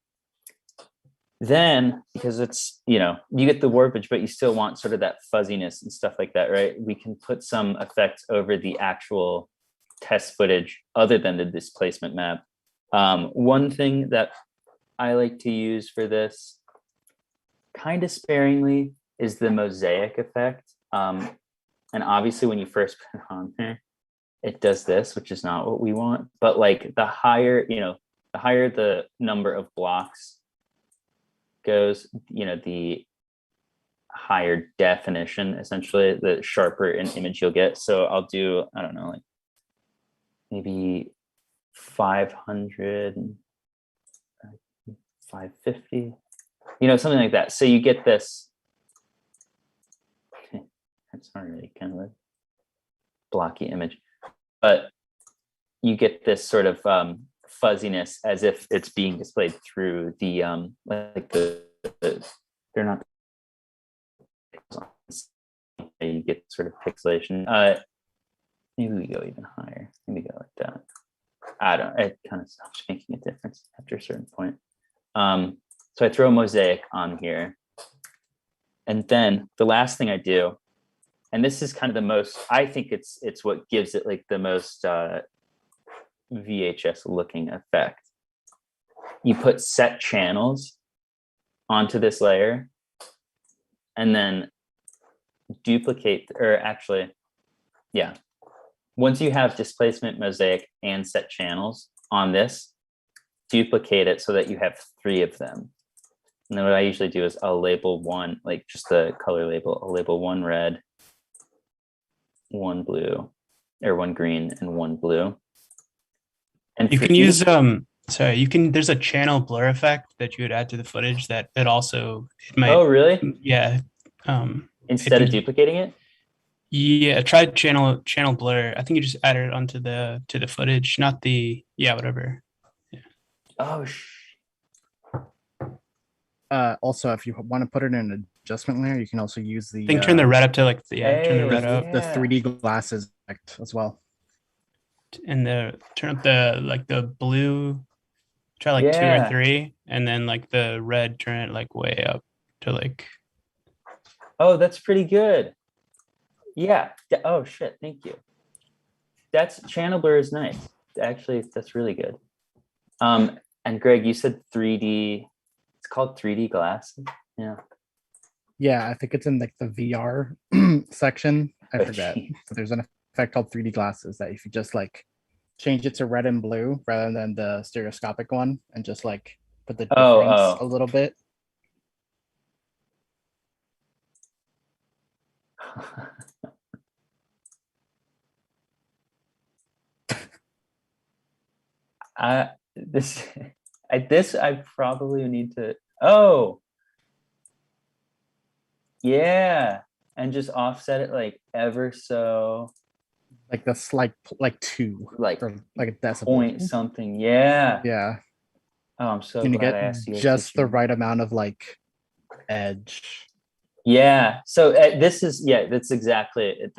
Then, because it's, you know, you get the warpage, but you still want sort of that fuzziness and stuff like that, right? We can put some effects over the actual test footage other than the displacement map. One thing that I like to use for this, kind of sparingly, is the mosaic effect. And obviously when you first put it on there, it does this, which is not what we want. But like the higher, you know, the higher the number of blocks goes, you know, the higher definition, essentially, the sharper an image you'll get. So I'll do, I don't know, like maybe 500, 550, you know, something like that. So you get this, that's not really kind of a blocky image, but you get this sort of fuzziness as if it's being displayed through the like they're not, you get sort of pixelation. Maybe we go even higher. Maybe go like that. I don't, it kind of stops making a difference after a certain point. So I throw a mosaic on here, and then the last thing I do, and this is kind of the most, I think it's what gives it like the most VHS looking effect. You put set channels onto this layer and then duplicate, or actually, yeah. Once you have displacement, mosaic, and set channels on this, duplicate it so that you have 3 of them. And then what I usually do is I'll label one, like just the color label, I'll label 1 red, 1 blue, or 1 green and 1 blue. And you can use sorry, you can, there's a channel blur effect that you would add to the footage that it also, it might, oh really? Yeah. Instead of duplicating it? Yeah, try channel blur. I think you just added it onto the footage, not the, yeah, whatever. Yeah. Oh Also, if you want to put it in an adjustment layer, you can also use the, I think turn the red up to like the, yeah, turn the red up. The 3D glasses effect as well. and turn up the blue, try like 2 or Yeah. 3, and then like the red, turn it like way up to like. Oh, that's pretty good. Yeah. Oh shit. Thank you. That's channel blur is nice. Actually, that's really good. And Greg, you said 3D. It's called 3D glass. Yeah. Yeah, I think it's in like the VR section. I Oh, forget. geez. But there's an effect called 3D glasses that if you just like change it to red and blue rather than the stereoscopic one and just like put the difference a little bit. This I probably need to. Oh, yeah, and just offset it like ever so, Like that's like 2 like or like a decibel. point something. Yeah. Yeah. Oh, I'm so And you glad get I asked you guys just to the change. right amount of like edge. Yeah. So this is, yeah, that's exactly it.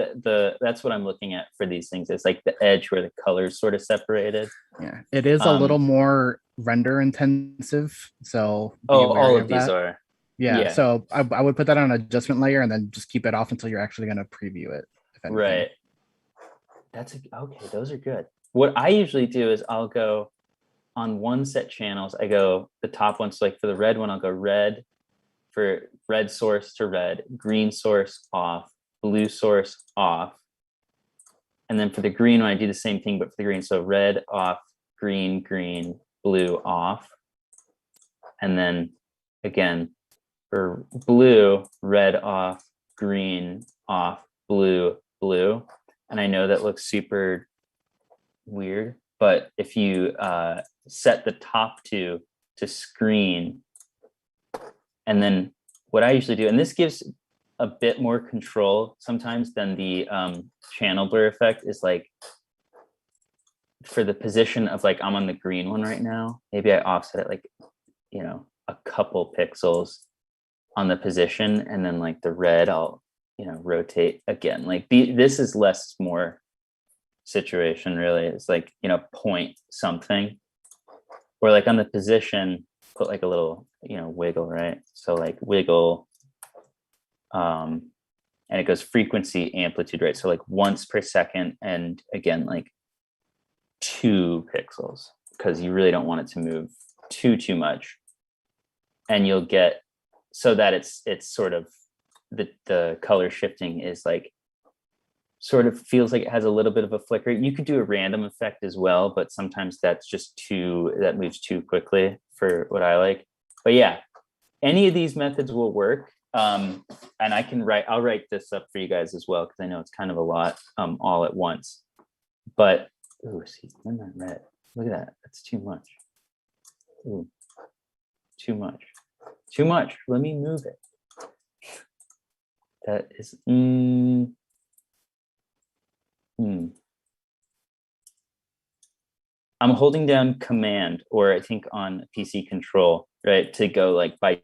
That's what I'm looking at for these things. It's like the edge where the colors sort of separated. Yeah. It is a little more render intensive. So be Oh, all wary of these are. Yeah. Yeah. So I would put that on adjustment layer and then just keep it off until you're actually going to preview it. If anything. Right. Okay. Those are good. What I usually do is I'll go on one set channels. I go the top ones. So like for the red one, I'll go red for red source to red, green source off, blue source off. And then for the green one, I do the same thing, but for the green. So red off, green, blue off. And then again, for blue, red off, green off, blue. And I know that looks super weird, but if you set the top two to screen, and then what I usually do, and this gives a bit more control sometimes than the channel blur effect, is like for the position of like I'm on the green one right now, maybe I offset it like, you know, a couple pixels on the position, and then like the red I'll, you know, rotate again. Like this is less more situation really. It's like, you know, point something, or like on the position put like a little, you know, wiggle, right? So like wiggle, and it goes frequency, amplitude, right? So like once per second, and again like 2 pixels, because you really don't want it to move too much, and you'll get so that it's sort of the color shifting is like sort of feels like it has a little bit of a flicker. You could do a random effect as well, but sometimes that's just that moves too quickly for what I like. But yeah, any of these methods will work. And I'll write this up for you guys as well, because I know it's kind of a lot all at once. But see, I'm not red. Look at that. That's too much. Ooh, too much. Let me move it. That is I'm holding down Command, or I think on PC Control, right, to go like by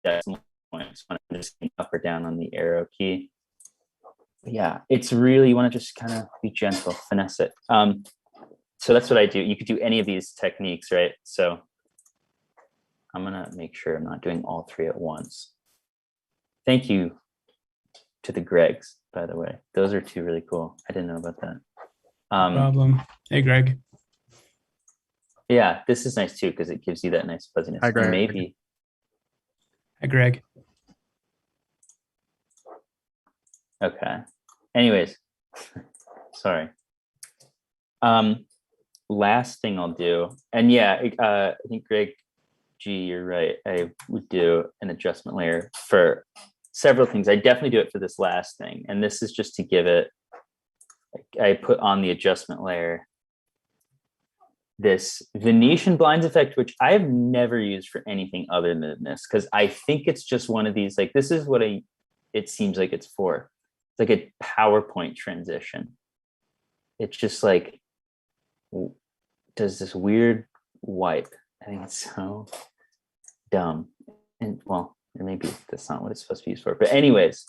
decimal points when I'm just up or down on the arrow key. Yeah, it's really, you want to just kind of be gentle, finesse it. So that's what I do. You could do any of these techniques, right? So I'm gonna make sure I'm not doing all 3 at once. Thank you to the Gregs, by the way. Those are 2 really cool. I didn't know about that. No problem. Hey, Greg. Yeah, this is nice too, because it gives you that nice fuzziness. Hi, Greg. And maybe, Hi, Greg. okay. Anyways, sorry. Last thing I'll do, and yeah, I think Greg G, you're right. I would do an adjustment layer for several things. I definitely do it for this last thing, and this is just to give it. I put on the adjustment layer this Venetian blinds effect, which I've never used for anything other than this, because I think it's just one of these, like, this is what it seems like it's for. It's like a PowerPoint transition. It's just like, does this weird wipe. I think it's so dumb. And well, maybe that's not what it's supposed to be used for. But anyways,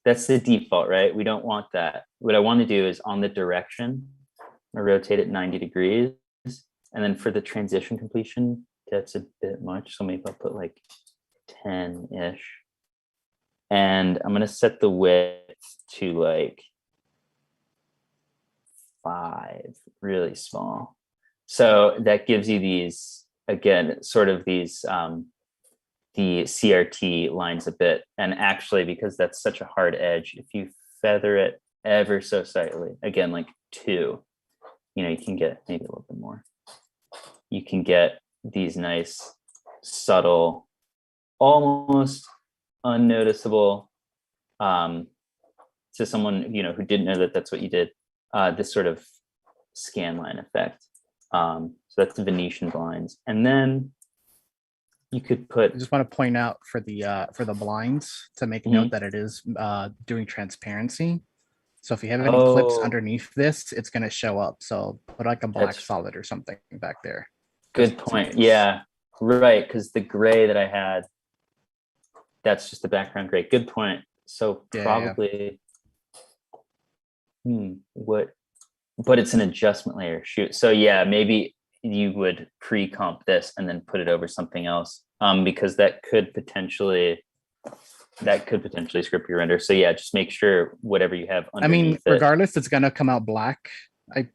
That's the default, right? We don't want that. What I want to do is on the direction, I rotate it 90 degrees. And then for the transition completion, that's a bit much. So maybe I'll put like 10-ish. And I'm going to set the width to like 5, really small. So that gives you these, again, sort of these, the CRT lines a bit. And actually, because that's such a hard edge, if you feather it ever so slightly, again, like 2, you can get maybe a little bit more. You can get these nice, subtle, almost unnoticeable, to someone, who didn't know that that's what you did, this sort of scan line effect. So that's the Venetian blinds. And then you could put. I just want to point out for the blinds to make note that it is doing transparency. So if you have any clips underneath this, it's going to show up. So put like a black solid or something back there. Good point. Yeah, right. Because the gray that I had, that's just the background gray. Good point. So probably, but it's an adjustment layer. Shoot. So yeah, maybe you would pre-comp this and then put it over something else, because that could potentially script your render. So yeah, just make sure whatever you have underneath regardless, it's gonna come out black. I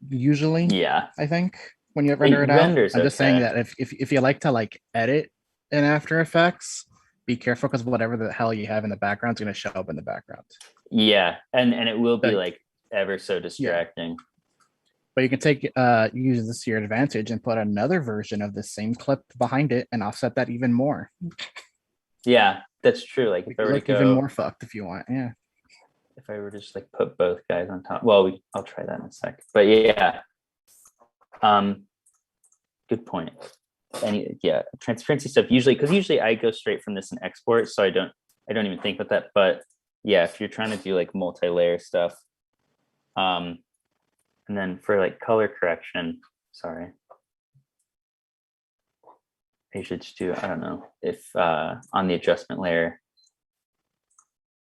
think when you render it out. I'm just saying that if you like to like edit in After Effects, be careful because whatever the hell you have in the background is gonna show up in the background. Yeah, and it will be like ever so distracting. Yeah. But you can use this to your advantage and put another version of the same clip behind it and offset that even more. Yeah, that's true. Like if I were to go even more fucked if you want. Yeah. If I were to just like put both guys on top. Well, I'll try that in a sec. But yeah. Good point. Transparency stuff usually I go straight from this and export, so I don't even think about that. But yeah, if you're trying to do like multi-layer stuff, and then for like color correction, sorry, I should just do, I don't know, if on the adjustment layer,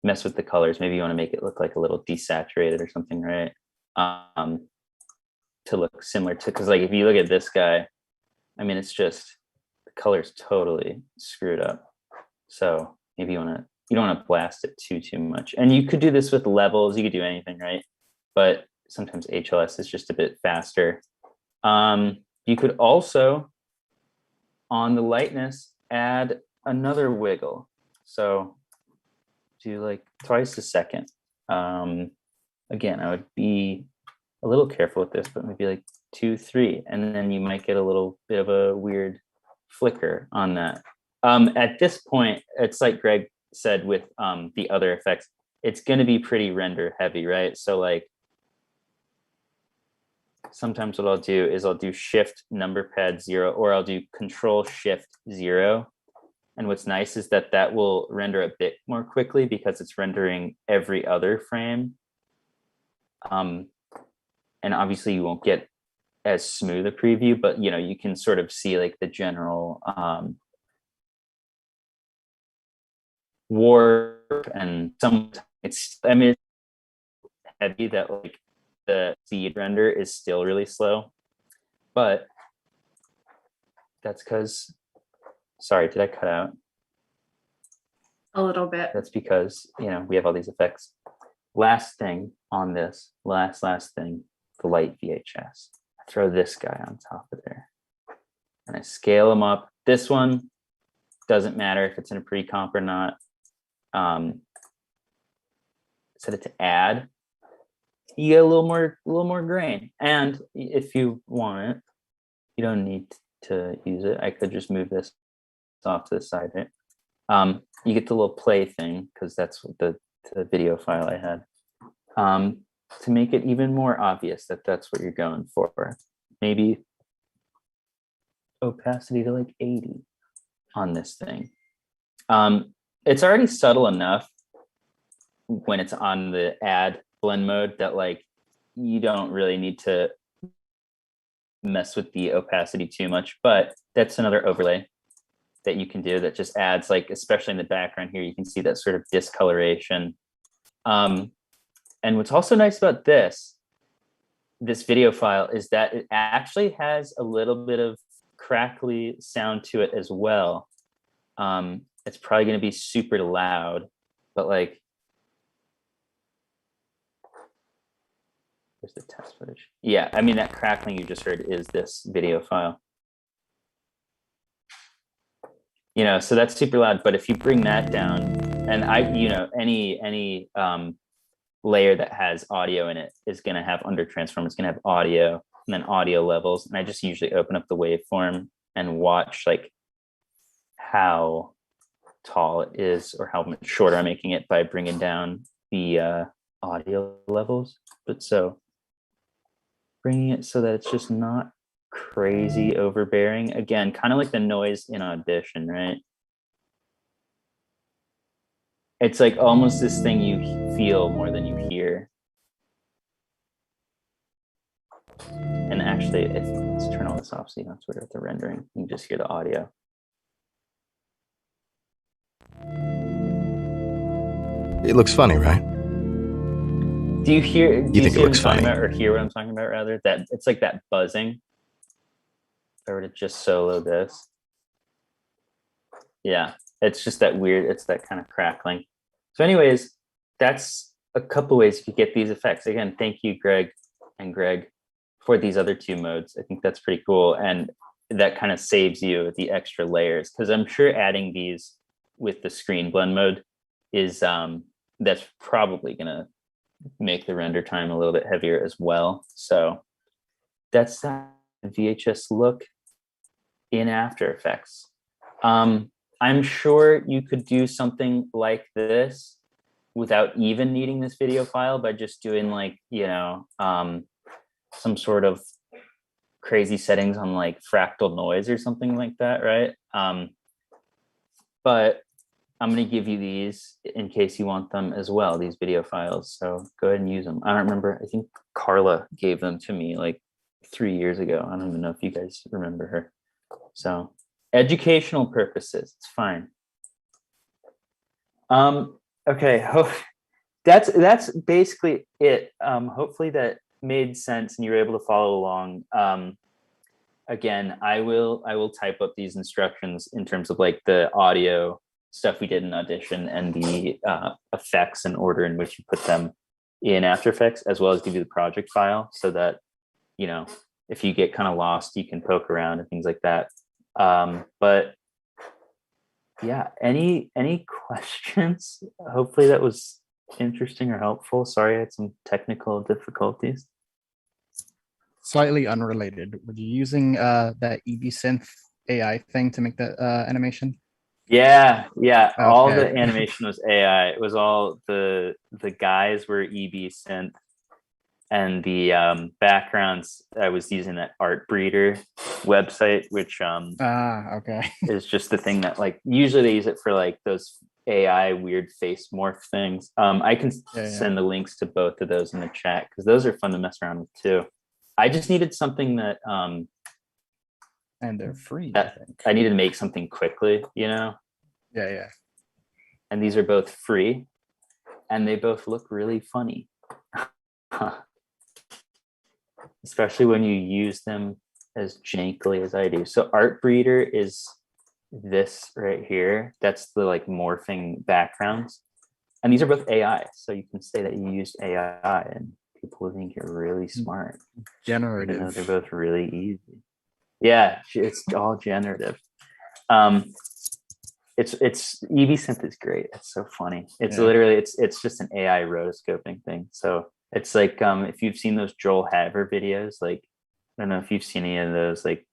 mess with the colors. Maybe you want to make it look like a little desaturated or something, right? To look similar to, because like if you look at this guy, I mean, it's just the color's totally screwed up. So maybe you don't want to blast it too much. And you could do this with levels. You could do anything, right? But sometimes HLS is just a bit faster. You could also, on the lightness, add another wiggle. So do like twice a second. Again, I would be a little careful with this, but maybe like 2, 3, and then you might get a little bit of a weird flicker on that. At this point, it's like Greg said with the other effects, it's going to be pretty render heavy, right? So like sometimes what I'll do is I'll do Shift number pad 0, or I'll do Control Shift 0. And what's nice is that will render a bit more quickly because it's rendering every other frame. And obviously you won't get as smooth a preview, but you can sort of see like the general warp, and it's heavy that like the seed render is still really slow, but that's because, sorry, did I cut out? A little bit. That's because, we have all these effects. Last thing on this, last thing, the light VHS. I throw this guy on top of there and I scale them up. This one doesn't matter if it's in a pre-comp or not. Set it to add. You get a little more grain. And if you want it, you don't need to use it. I could just move this off to the side, right? You get the little play thing because that's what the video file I had. To make it even more obvious that that's what you're going for. Maybe opacity to like 80 on this thing. It's already subtle enough when it's on the add blend mode that like you don't really need to mess with the opacity too much, but that's another overlay that you can do that just adds, like, especially in the background here, you can see that sort of discoloration And what's also nice about this video file is that it actually has a little bit of crackly sound to it as well. It's probably going to be super loud, but like, where's the test footage? Yeah, I mean, that crackling you just heard is this video file. So that's super loud, but if you bring that down, and any layer that has audio in it is going to have under transform. It's going to have audio and then audio levels. And I just usually open up the waveform and watch like how tall it is or how much shorter I'm making it by bringing down the audio levels. But so bringing it so that it's just not crazy overbearing. Again, kind of like the noise in Audition, right? It's like almost this thing you feel more than you hear. And actually, let's turn all this off so you don't have to worry about the rendering. You can just hear the audio. It looks funny, right? Do you hear? Do you think see it looks what I'm talking funny? about, or hear what I'm talking about? Rather, that it's like that buzzing. If I were to just solo this, yeah, it's just that weird. It's that kind of crackling. So, anyways, that's a couple ways you get these effects. Again, thank you, Greg and Greg, for these other two modes. I think that's pretty cool, and that kind of saves you the extra layers, because I'm sure adding these with the screen blend mode is that's probably gonna make the render time a little bit heavier as well. So that's that VHS look in After Effects. I'm sure you could do something like this without even needing this video file by just doing like, some sort of crazy settings on like fractal noise or something like that, right? But I'm going to give you these in case you want them as well, these video files. So go ahead and use them. I don't remember. I think Carla gave them to me like 3 years ago. I don't even know if you guys remember her. So educational purposes, it's fine. Okay. That's basically it. Hopefully that made sense and you were able to follow along. Again, I will type up these instructions in terms of like the audio stuff we did in Audition and the effects and order in which you put them in After Effects, as well as give you the project file so that, if you get kind of lost, you can poke around and things like that. But yeah, any questions? Hopefully that was interesting or helpful. Sorry, I had some technical difficulties. Slightly unrelated. Were you using that EB Synth AI thing to make that animation? Yeah. Okay. All the Okay. animation was AI. It was all the guys were EB Synth, and the backgrounds I was using that Art Breeder website, which okay. is just the thing that like usually they use it for like those AI weird face morph things. I can send the links to both of those in the chat because those are fun to mess around with too. I just needed something that and they're free. I needed to make something quickly, Yeah. And these are both free, and they both look really funny, especially when you use them as jankily as I do. So Art Breeder is this right here. That's the like morphing backgrounds, and these are both AI. So you can say that you used AI, and people will think you're really smart. Generative. Even though they're both really easy. Yeah, it's all generative. It's EV Synth is great. It's so funny. It's literally it's just an AI rotoscoping thing. So it's like if you've seen those Joel Haver videos, like I don't know if you've seen any of those. Like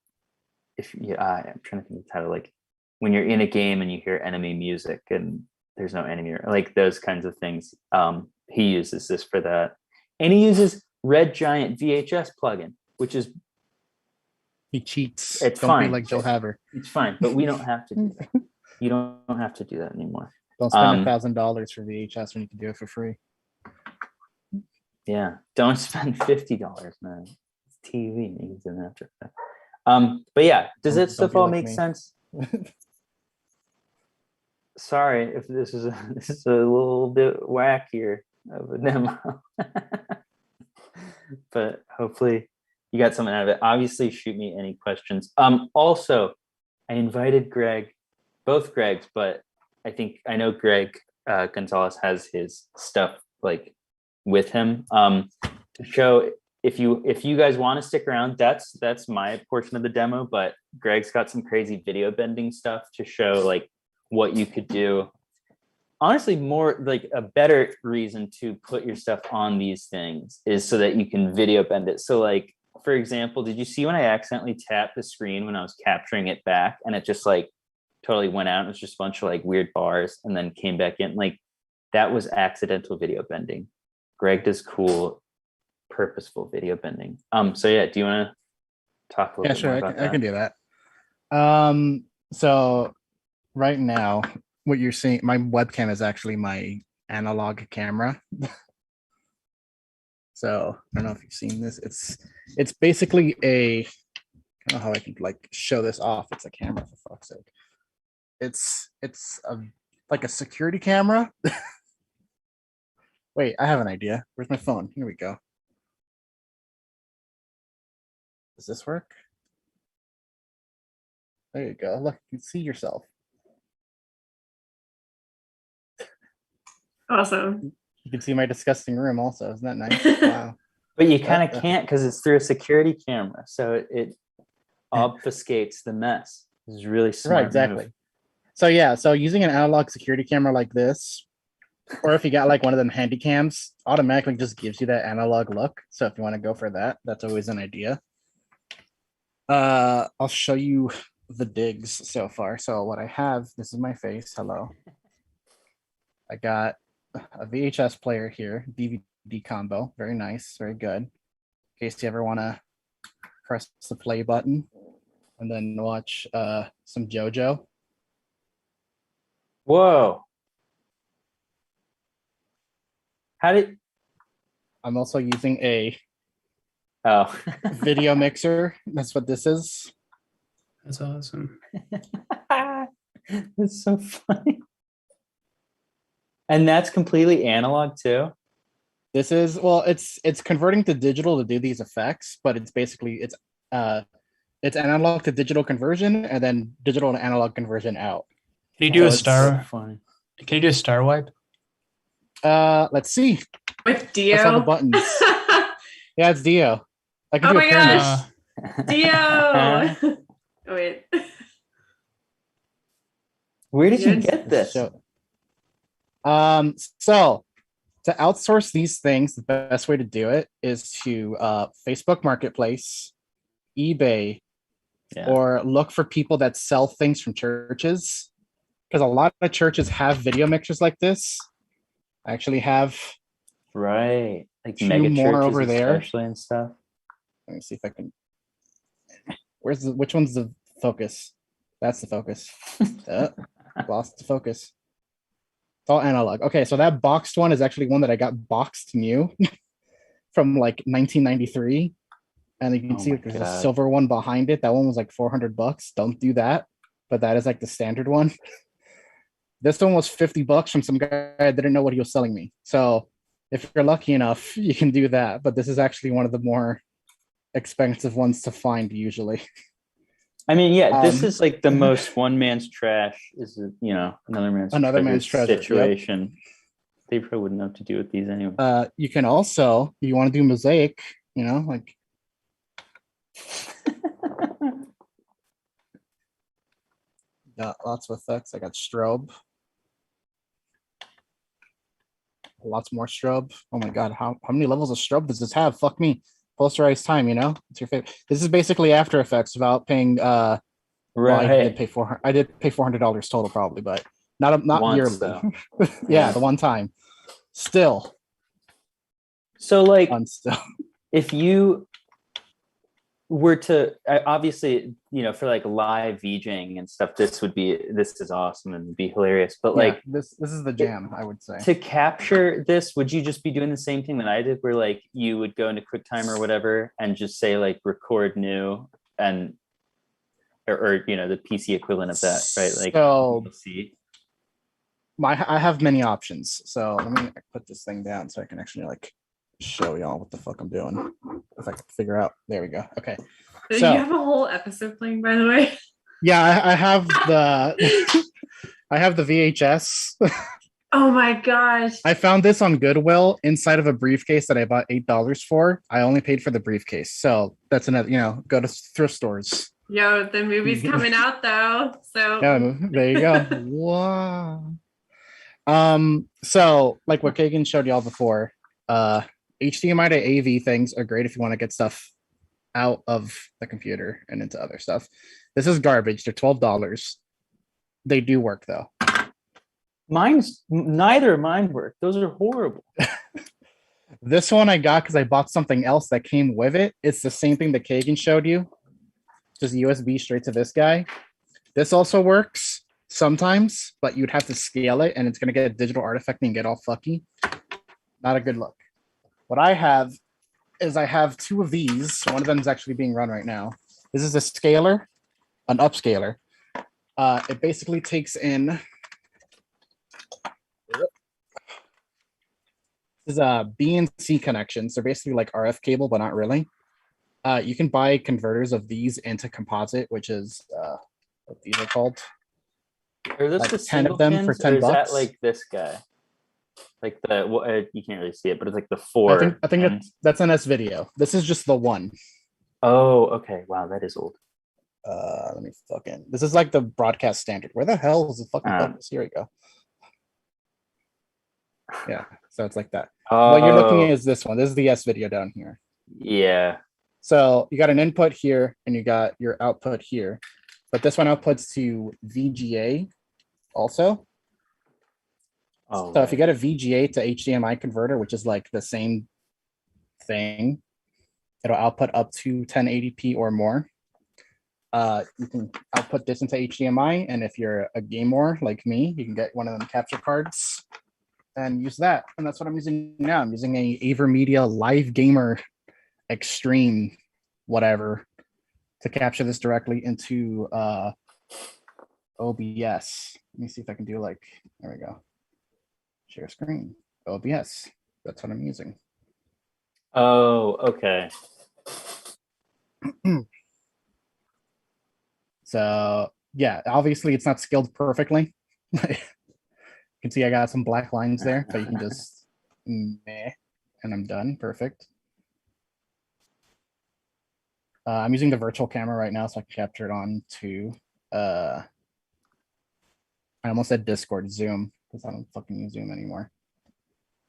if I'm trying to think of the title. Like when you're in a game and you hear enemy music and there's no enemy, like those kinds of things. He uses this for that, and he uses Red Giant VHS plugin, which is he cheats. It's don't fine. Be like Joel Haver. It's fine, but we don't have to do that. You don't have to do that anymore. Don't spend $1,000 for VHS when you can do it for free. Yeah, don't spend $50, man. It's TV. You can do After Effects. But yeah, does that stuff all make sense? Sorry if this is a little bit wackier. of a demo. But hopefully you got something out of it. Obviously, shoot me any questions. Also, I invited both Gregs, but I know Greg Gonzalez has his stuff like with him to show. If you guys want to stick around, that's my portion of the demo, but Greg's got some crazy video bending stuff to show like what you could do. Honestly, more like a better reason to put your stuff on these things is so that you can video bend it. So like, for example, did you see when I accidentally tapped the screen when I was capturing it back and it just like totally went out? It was just a bunch of like weird bars and then came back in. Like that was accidental video bending. Greg does cool, purposeful video bending. So yeah, do you want to talk a little bit more about that? I can do that. So right now, what you're seeing, my webcam is actually my analog camera. So I don't know if you've seen this. It's basically I don't know how I can like show this off. It's a camera, for fuck's sake. It's like a security camera. Wait, I have an idea. Where's my phone? Here we go. Does this work? There you go. Look, you can see yourself. Awesome. You can see my disgusting room also. Isn't that nice? Wow. But you kind of can't because it's through a security camera. So it obfuscates the mess. This is really smart. Right, exactly. Move. So yeah, so using an analog security camera like this, or if you got like one of them handy cams, automatically just gives you that analog look. So if you want to go for that, that's always an idea. I'll show you the digs so far. So what I have, this is my face. Hello. I got a VHS player here, DVD combo. Very nice, very good. In case you ever want to press the play button and then watch some JoJo. Whoa. I'm also using a Oh, video mixer. That's what this is. That's awesome. That's so funny. And that's completely analog too. This is, well, it's converting to digital to do these effects, but it's basically it's analog to digital conversion and then digital to analog conversion out. Can you do a star? So can you do a star wipe? Let's see. With Dio. Press all the buttons. Yeah, it's Dio. I can do my gosh. Dio. Oh wait. Where did you get this? So to outsource these things, the best way to do it is to Facebook Marketplace, eBay, or look for people that sell things from churches. Because a lot of churches have video mixers like this. I actually have like two more over there, especially and stuff. Let me see if I can. Which one's the focus? That's the focus. Lost the focus. It's all analog. Okay, so that boxed one is actually one that I got boxed new from like 1993. And you can see there's a silver one behind it. That one was like $400. Don't do that. But that is like the standard one. This one was $50 from some guy that didn't know what he was selling me. So if you're lucky enough, you can do that. But this is actually one of the more expensive ones to find usually. I mean, yeah, this is like the most one man's trash is, another man's treasure situation. Yep. They probably wouldn't know what to do with these anyway. You can also, if you want to do mosaic, like got lots of effects. I got strobe. Lots more strobe. Oh my god, how many levels of strobe does this have? Fuck me. Posterized time, it's your favorite. This is basically After Effects without paying right. Well, I did pay $400 total probably, but not once, yearly though. Yeah, the one time. Still. So like if you were to obviously, for like live VJing and stuff, this is awesome and would be hilarious. But like this is the jam, I would say. To capture this, would you just be doing the same thing that I did, where like you would go into QuickTime or whatever and just say like record new and or the PC equivalent of that, right? Like so I have many options. So let me put this thing down so I can actually like show y'all what the fuck I'm doing. If I can figure out. There we go. Okay. So, So you have a whole episode playing, by the way. yeah, I have the I have the VHS. Oh my gosh. I found this on Goodwill inside of a briefcase that I bought $8 for. I only paid for the briefcase. So that's another, go to thrift stores. Yo, the movie's coming out though. So Yeah, there you go. Wow. So like what Kagan showed y'all before, HDMI to AV things are great if you want to get stuff out of the computer and into other stuff. This is garbage. They're $12. They do work though. Neither of mine work. Those are horrible. This one I got because I bought something else that came with it. It's the same thing that Kagan showed you. Just USB straight to this guy. This also works sometimes, but you'd have to scale it and it's going to get a digital artifact and get all fucky. Not a good look. What I have is I have two of these. One of them is actually being run right now. This is a scaler, an upscaler. It basically takes in... This is a B and C connections. They're basically like RF cable, but not really. You can buy converters of these into composite, which is what these are called. Are those like the 10 of them for $10? Is that like this guy? Like you can't really see it, but it's like the four. I think that's an S video. This is just the one. Oh, okay. Wow, that is old. Let me fucking. This is like the broadcast standard. Where the hell is the fucking focus? Here we go. Yeah, so it's like that. What you're looking at is this one. This is the S video down here. Yeah. So you got an input here and you got your output here. But this one outputs to VGA also. Oh, so if you get a VGA to HDMI converter, which is like the same thing, it'll output up to 1080p or more. You can output this into HDMI, and if you're a gamer like me, you can get one of them capture cards and use that. And that's what I'm using now. I'm using a AverMedia Live Gamer Extreme whatever to capture this directly into OBS. Let me see if I can do like, there we go. Share screen, OBS. That's what I'm using. Oh, okay. So yeah, obviously it's not scaled perfectly. You can see I got some black lines there, but you can just meh, and I'm done. Perfect. I'm using the virtual camera right now, so I can capture it on to I almost said Discord, Zoom, because I don't fucking use Zoom anymore.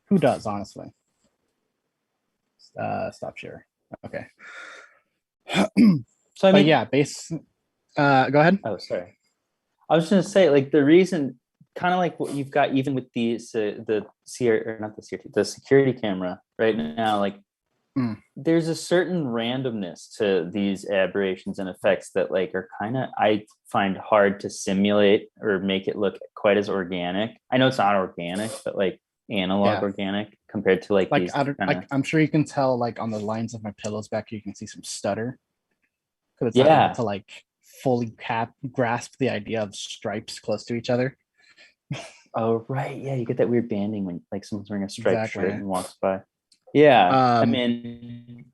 Who does, honestly? Stop share. Okay. So I mean, yeah, go ahead. Oh, sorry. I was going to say, like, the reason, kind of like what you've got even with the security camera right now, like there's a certain randomness to these aberrations and effects that like are kind of, I find hard to simulate or make it look quite as organic. I know it's not organic, but like analog organic compared to like these I'm sure you can tell like on the lines of my pillows back here, you can see some stutter. Because it's not able to like fully grasp the idea of stripes close to each other. Oh, right. Yeah, you get that weird banding when like someone's wearing a striped shirt and walks by. Yeah. I mean,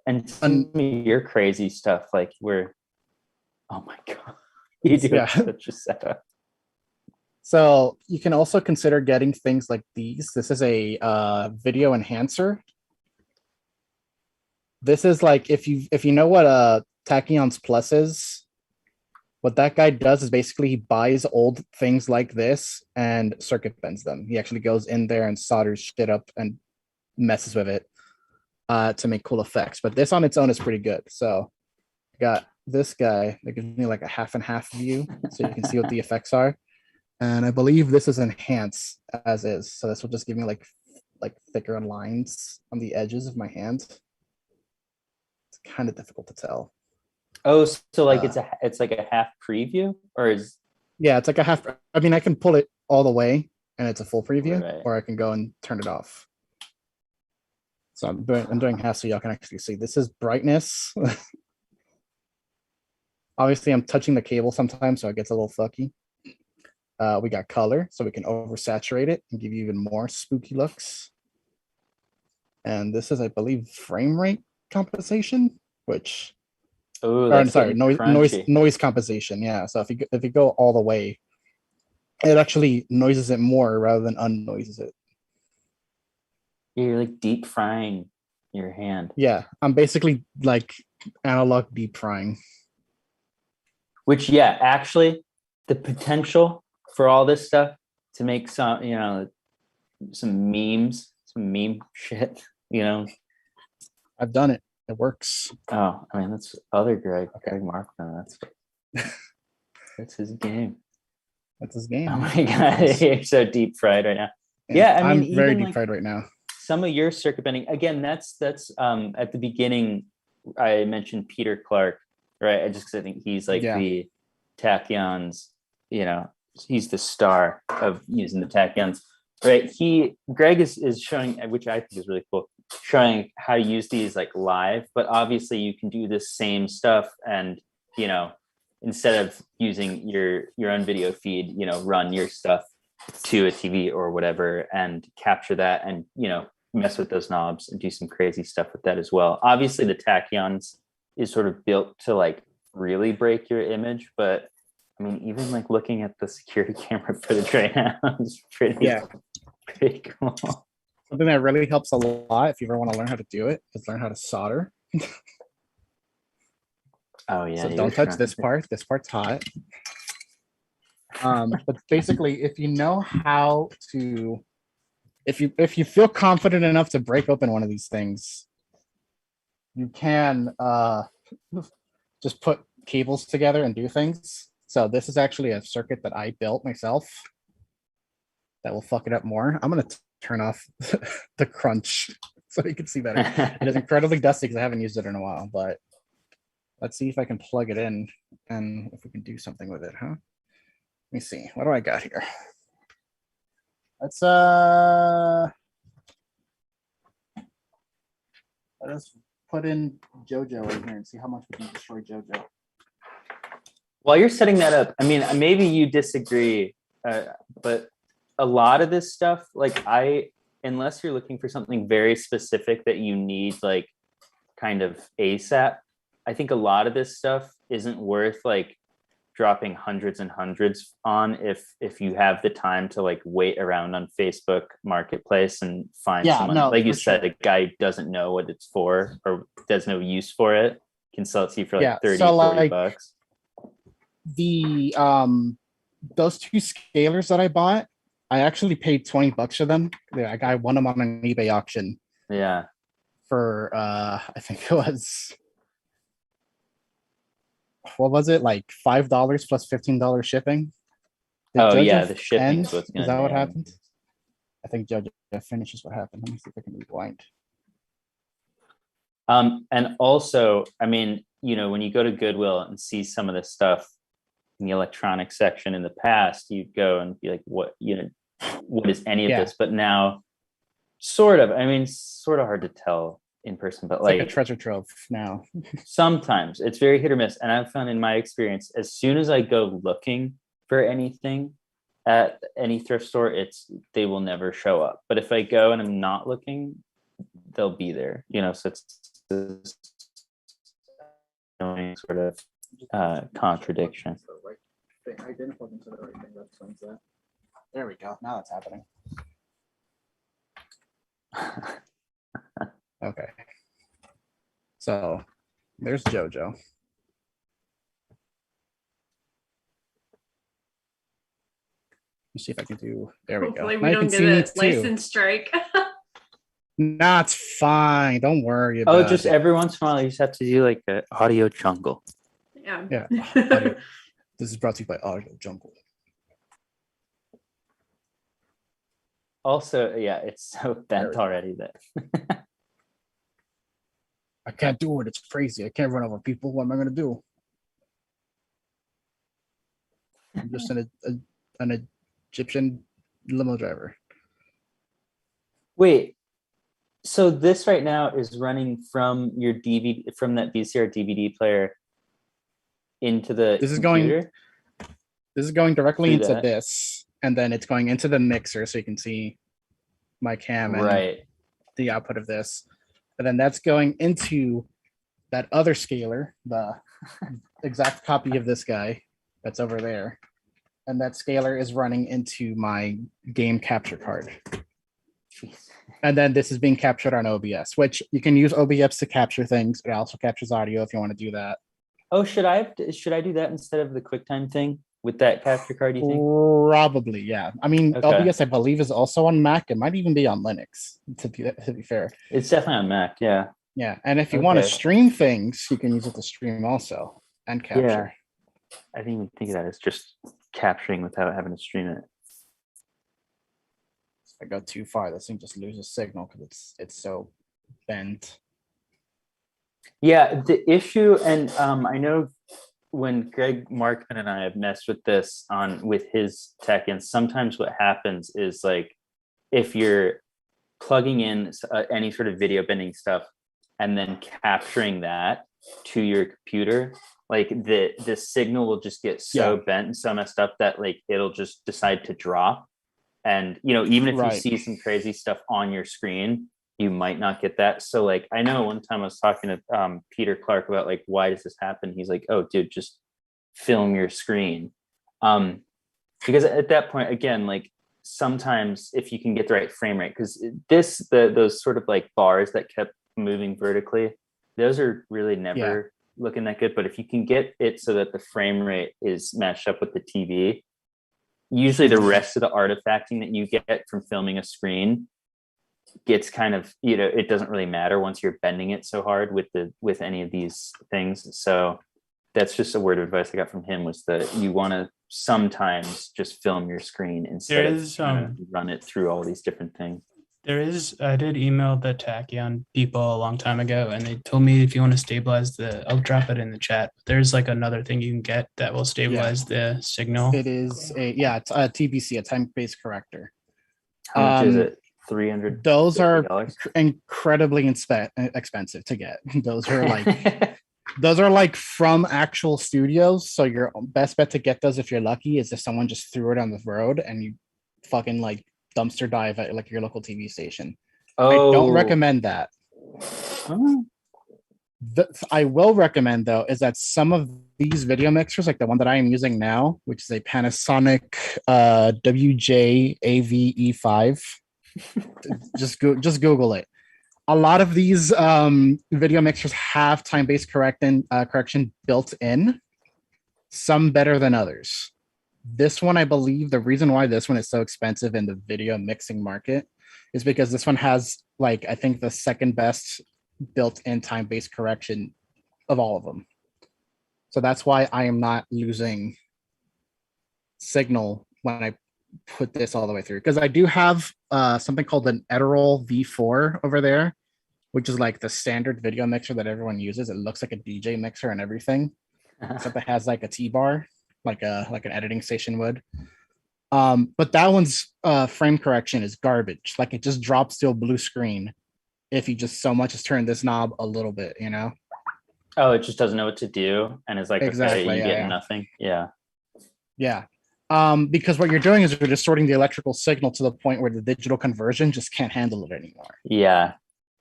and some of your crazy stuff, like where, oh my God, you do such a setup. So you can also consider getting things like these. This is a video enhancer. This is like, if you know what Tachyons Plus is, what that guy does is basically he buys old things like this and circuit bends them. He actually goes in there and solders shit up and messes with it to make cool effects. But this on its own is pretty good. So I got this guy that gives me like a half and half view so you can see what the effects are. And I believe this is enhanced as is. So this will just give me like thicker lines on the edges of my hand. It's kind of difficult to tell. Oh, so like it's like a half preview, or is? Yeah, it's like a half. I mean, I can pull it all the way and it's a full preview, or I can go and turn it off. So I'm doing half so y'all can actually see. This is brightness. Obviously, I'm touching the cable sometimes, so it gets a little fucky. We got color, so we can oversaturate it and give you even more spooky looks. And this is, I believe, frame rate compensation, which noise compensation. Yeah. So if you go all the way, it actually noises it more rather than unnoises it. You're like deep frying your hand. Yeah, I'm basically like analog deep frying. Which, yeah, actually, the potential for all this stuff to make some memes, some meme shit, I've done it. It works. Oh, I mean, that's other Greg Markman. That's his game. That's his game. Oh my God, you're so deep fried right now. Yeah, I mean, I'm very deep fried right now. Some of your circuit bending, again, that's at the beginning, I mentioned Peter Clark, right? Because I think he's like the tachyons, he's the star of using the tachyons, right? Greg is showing, which I think is really cool, showing how to use these like live, but obviously you can do this same stuff and, instead of using your own video feed, run your stuff to a TV or whatever and capture that and, mess with those knobs and do some crazy stuff with that as well. Obviously the tachyons is sort of built to like really break your image, but I mean, even like looking at the security camera footage right now is pretty cool. Something that really helps a lot if you ever want to learn how to do it is learn how to solder. Oh yeah. So don't touch this part. This part's hot. But basically, if you know how to, if you feel confident enough to break open one of these things, you can just put cables together and do things. So this is actually a circuit that I built myself that will fuck it up more. I'm gonna turn off the crunch so you can see better. It is incredibly dusty because I haven't used it in a while, but let's see if I can plug it in and if we can do something with it, huh? Let me see. What do I got here? Let's let us put in JoJo in here and see how much we can destroy JoJo. While you're setting that up, I mean, maybe you disagree, but a lot of this stuff, like unless you're looking for something very specific that you need like kind of ASAP, I think a lot of this stuff isn't worth like dropping hundreds and hundreds on if you have the time to like wait around on Facebook Marketplace and find someone, like you said, a guy who doesn't know what it's for or does no use for it, can sell it to you for like 30, 40 bucks. The those two scalers that I bought, I actually paid 20 bucks for them. I won them on an eBay auction. Yeah. For I think it was, what was it, like $5 plus $15 shipping? The shipping is that what happened? I think JoJo finishes what happened. Let me see if I can rewind. And also, I mean, when you go to Goodwill and see some of this stuff in the electronics section in the past, you go and be like, what is any of this? But now sort of hard to tell in person, but like a treasure trove now. Sometimes it's very hit or miss. And I've found in my experience, as soon as I go looking for anything at any thrift store, they will never show up. But if I go and I'm not looking, they'll be there, so it's sort of contradiction. I didn't plug into the right thing. That explains that. There we go. Now it's happening. Okay. So there's JoJo. Let me see if I can do. There we go. Hopefully we don't get a license strike. Nah, it's fine. Don't worry about it. Just every once in a while, you just have to do like an audio jungle. Yeah. Audio. This is brought to you by Audio Jungle. Also, it's so bent already that I can't do it. It's crazy. I can't run over people. What am I going to do? I'm just an Egyptian limo driver. Wait, so this right now is running from your DVD, from that VCR DVD player into the this computer? Is going. This is going directly Do into that. this, and then it's going into the mixer so you can see my cam and Right. the output of this. And then that's going into that other scaler, the exact copy of this guy that's over there. And that scaler is running into my game capture card. Jeez. And then this is being captured on OBS, which you can use OBS to capture things. It also captures audio if you want to do that. Oh, should I do that instead of the QuickTime thing with that capture card, you think? Probably, yeah. I mean, Okay. OBS, I believe, is also on Mac. It might even be on Linux, to be fair. It's definitely on Mac, yeah. Yeah, and if you want to stream things, you can use it to stream also and capture. Yeah. I didn't even think of that. It's just capturing without having to stream it. If I go too far, this thing just loses signal because it's so bent. Yeah, the issue, and I know when Greg Markman and I have messed with this with his tech, and sometimes what happens is like if you're plugging in any sort of video bending stuff and then capturing that to your computer, like the signal will just get so bent and so messed up that like it'll just decide to drop. And even if you see some crazy stuff on your screen, you might not get that. So like I know one time I was talking to Peter Clark about like, why does this happen? He's like, oh dude, just film your screen. Because at that point, again, like sometimes if you can get the right frame rate, because those sort of like bars that kept moving vertically, those are really never looking that good. But if you can get it so that the frame rate is matched up with the TV, usually the rest of the artifacting that you get from filming a screen gets kind of, it doesn't really matter once you're bending it so hard with any of these things. So that's just a word of advice I got from him, was that you want to sometimes just film your screen instead of run it through all these different things. I did email the Tachyon people a long time ago, and they told me if you want to stabilize I'll drop it in the chat. There's like another thing you can get that will stabilize the signal. It is it's a TBC, a time-based corrector. How much is it? $300. Those are incredibly expensive to get. Those are like those are like from actual studios. So your best bet to get those, if you're lucky, is if someone just threw it on the road and you fucking like dumpster dive at like your local TV station. I don't recommend that. I will recommend though is that some of these video mixers, like the one that I am using now, which is a Panasonic WJ-AV-E5, just Google it. A lot of these video mixers have time-based correction built in, some better than others. This one, I believe the reason why this one is so expensive in the video mixing market is because this one has like, I think the second best built-in time-based correction of all of them. So that's why I am not losing signal when I put this all the way through, because I do have something called an Eterol V4 over there, which is like the standard video mixer that everyone uses. It looks like a DJ mixer and everything, except it has like a T-bar, like an editing station would. But that one's frame correction is garbage. Like it just drops to a blue screen if you just so much as turn this knob a little bit, Oh, it just doesn't know what to do, and it's like, exactly, okay, you get nothing. Yeah. Because what you're doing is you're distorting the electrical signal to the point where the digital conversion just can't handle it anymore. Yeah.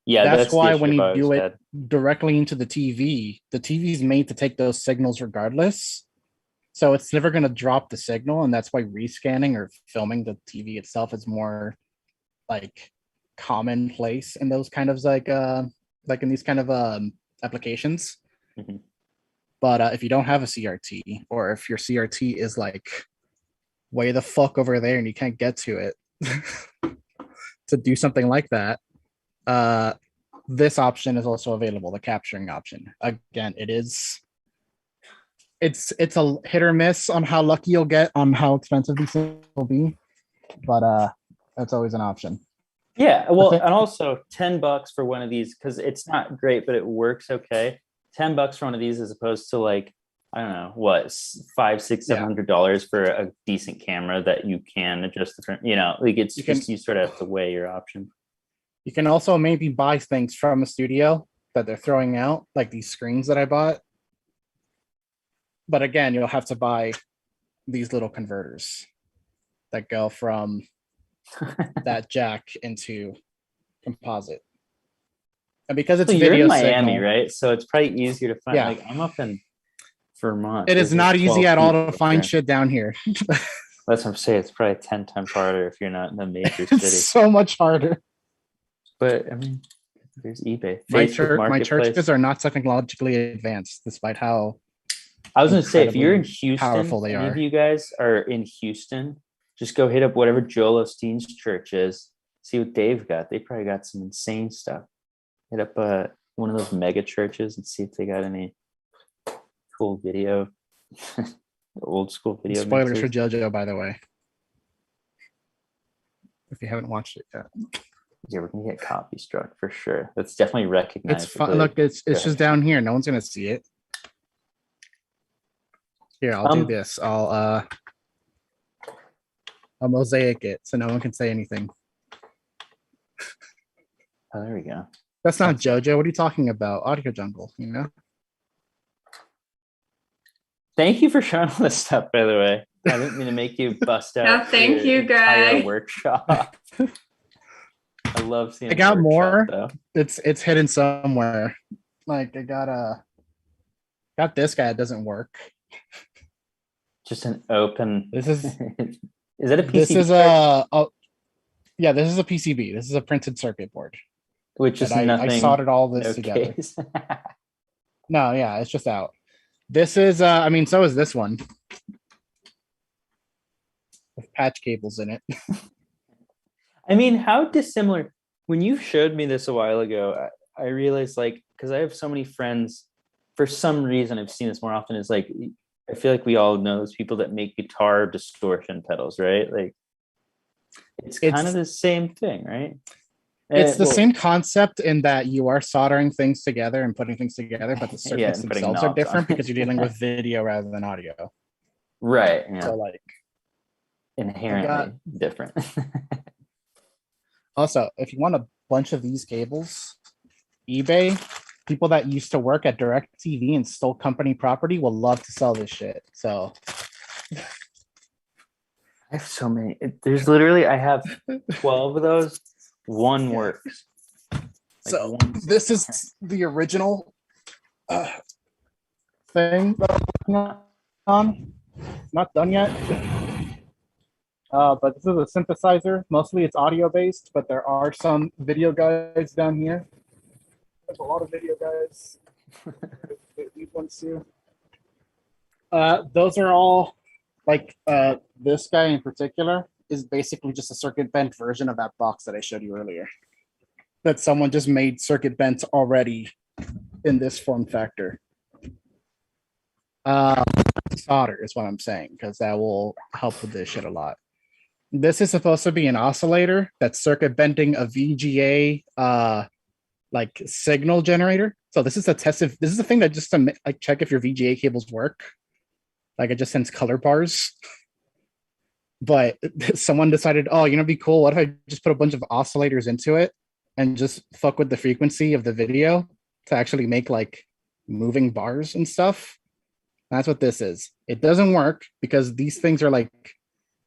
That's why when you do it directly into the TV is made to take those signals regardless. So it's never going to drop the signal, and that's why rescanning or filming the TV itself is more like commonplace in those kind of like in these kind of applications. Mm-hmm. But if you don't have a CRT, or if your CRT is like way the fuck over there and you can't get to it to do something like that, this option is also available, the capturing option. Again, it's a hit or miss on how lucky you'll get on how expensive these things will be, but that's always an option. Yeah, well, and also $10 for one of these, because it's not great, but it works okay. $10 for one of these, as opposed to like, I don't know, what, $500, $600, $700 for a decent camera that you can adjust the frame. Like it's you sort of have to weigh your option. You can also maybe buy things from a studio that they're throwing out, like these screens that I bought. But again, you'll have to buy these little converters that go from that jack into composite. And because it's you're video in Miami, signal, right? So it's probably easier to find. Yeah. Like I'm up in Vermont. It is There's not like easy 12 at all people to up find there. shit down here. That's what I'm saying. It's probably 10 times harder if you're not in a major city. It's so much harder. But I mean, there's eBay. My Facebook churches are not technologically advanced, despite how I was gonna say, if you're in incredibly powerful Houston, they any of are. you guys are in Houston, just go hit up whatever Joel Osteen's church is. See what they've got. They probably got some insane stuff. Hit up one of those mega churches and see if they got any cool video, old school video. Spoilers mixers. for JoJo, by the way, if you haven't watched it yet. Yeah, we're gonna get copy struck for sure. That's definitely recognized. It's fun. Look, it's just down here. No one's gonna see it. Here, I'll do this. I'll mosaic it so no one can say anything. Oh, there we go. That's not JoJo. What are you talking about? Audio Jungle, you know? Thank you for showing all this stuff, by the way. I didn't mean to make you bust out. Yeah, thank you, entire Greg. Workshop. I love seeing. I got the more. though. It's hidden somewhere. Like I got this guy. It doesn't work. Just an open. This is is that a PCB? This is yeah. This is a PCB. This is a printed circuit board. Which is nothing. I soldered all this together. No, yeah, it's just out. This is I mean, so is this one with patch cables in it. I mean, how dissimilar. When you showed me this a while ago, I realized, like, because I have so many friends, for some reason I've seen this more often, is like, I feel like we all know those people that make guitar distortion pedals, right? Like, it's kind of the same thing, right? It's the same concept in that you are soldering things together and putting things together, but the circuits themselves are different because you're dealing with video rather than audio. Right. Yeah. So like inherently different. Also, if you want a bunch of these cables, eBay, people that used to work at DirecTV and stole company property will love to sell this shit. So I have so many. There's literally, I have 12 of those. One works. Like so this is the original thing that I'm working on. Not done yet. But this is a synthesizer. Mostly it's audio based, but there are some video guides down here. There's a lot of video guides. These ones too. Those are all like this guy in particular is basically just a circuit bent version of that box that I showed you earlier. That someone just made circuit bent already in this form factor. Solder is what I'm saying, because that will help with this shit a lot. This is supposed to be an oscillator that's circuit bending a VGA like signal generator. So this is a test of, this is a thing that just to like check if your VGA cables work. Like it just sends color bars. But someone decided, oh, you know, it'd be cool. What if I just put a bunch of oscillators into it and just fuck with the frequency of the video to actually make like moving bars and stuff? That's what this is. It doesn't work because these things are like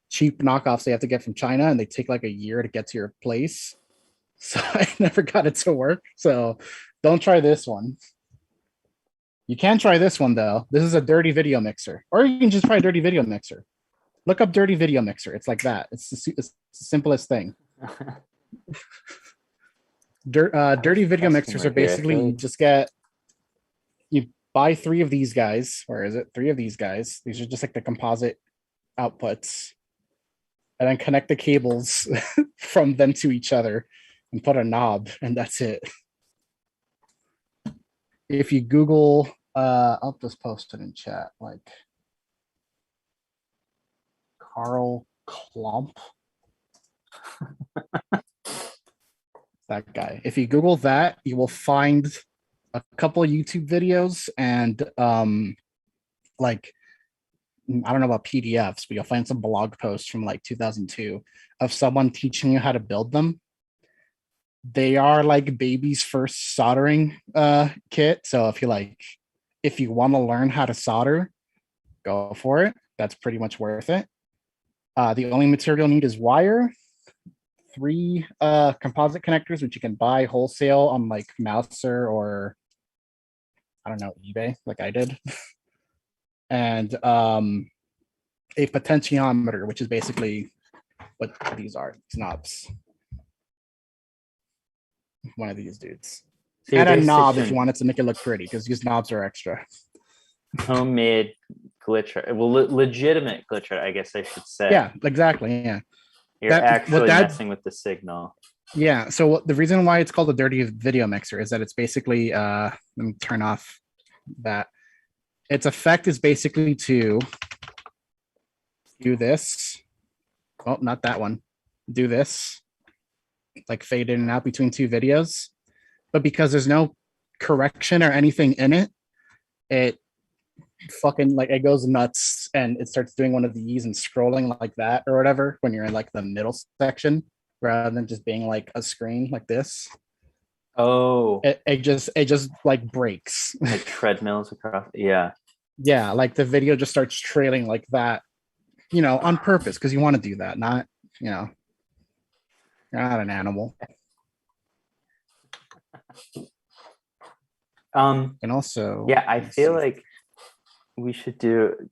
cheap knockoffs they have to get from China, and they take like a year to get to your place. So I never got it to work. So don't try this one. You can try this one though. This is a dirty video mixer, or you can just try a dirty video mixer. Look up dirty video mixer. It's like that. It's the simplest thing. Dirty video mixers are basically you just get, you buy 3 of these guys. Where is it? 3 of these guys. These are just like the composite outputs. And then connect the cables from them to each other and put a knob, and that's it. If you Google, I'll just post it in chat, like Carl Klump. That guy. If you Google that, you will find a couple of YouTube videos and like, I don't know about PDFs, but you'll find some blog posts from like 2002 of someone teaching you how to build them. They are like baby's first soldering kit. So if you want to learn how to solder, go for it. that's pretty much worth it. The only material you need is wire, 3 composite connectors, which you can buy wholesale on like Mouser or I don't know, eBay, like I did. And a potentiometer, which is basically what these are, these knobs. One of these dudes. So and a knob if you wanted to make it look pretty, because these knobs are extra. Homemade glitcher. Well, legitimate glitcher, I guess I should say. Yeah, exactly. Yeah. You're actually messing with the signal. Yeah. So the reason why it's called a dirty video mixer is that it's basically, let me turn off that. Its effect is basically to do this. Oh, not that one. Do this. Like fade in and out between 2 videos. But because there's no correction or anything in it, it fucking like it goes nuts and it starts doing one of these and scrolling like that or whatever when you're in like the middle section rather than just being like a screen like this. Oh, it just like breaks. Like treadmills across. Yeah. Yeah, like the video just starts trailing like that, you know, on purpose because you want to do that, not, you know, you're not an animal. And also, yeah, I feel like we should do,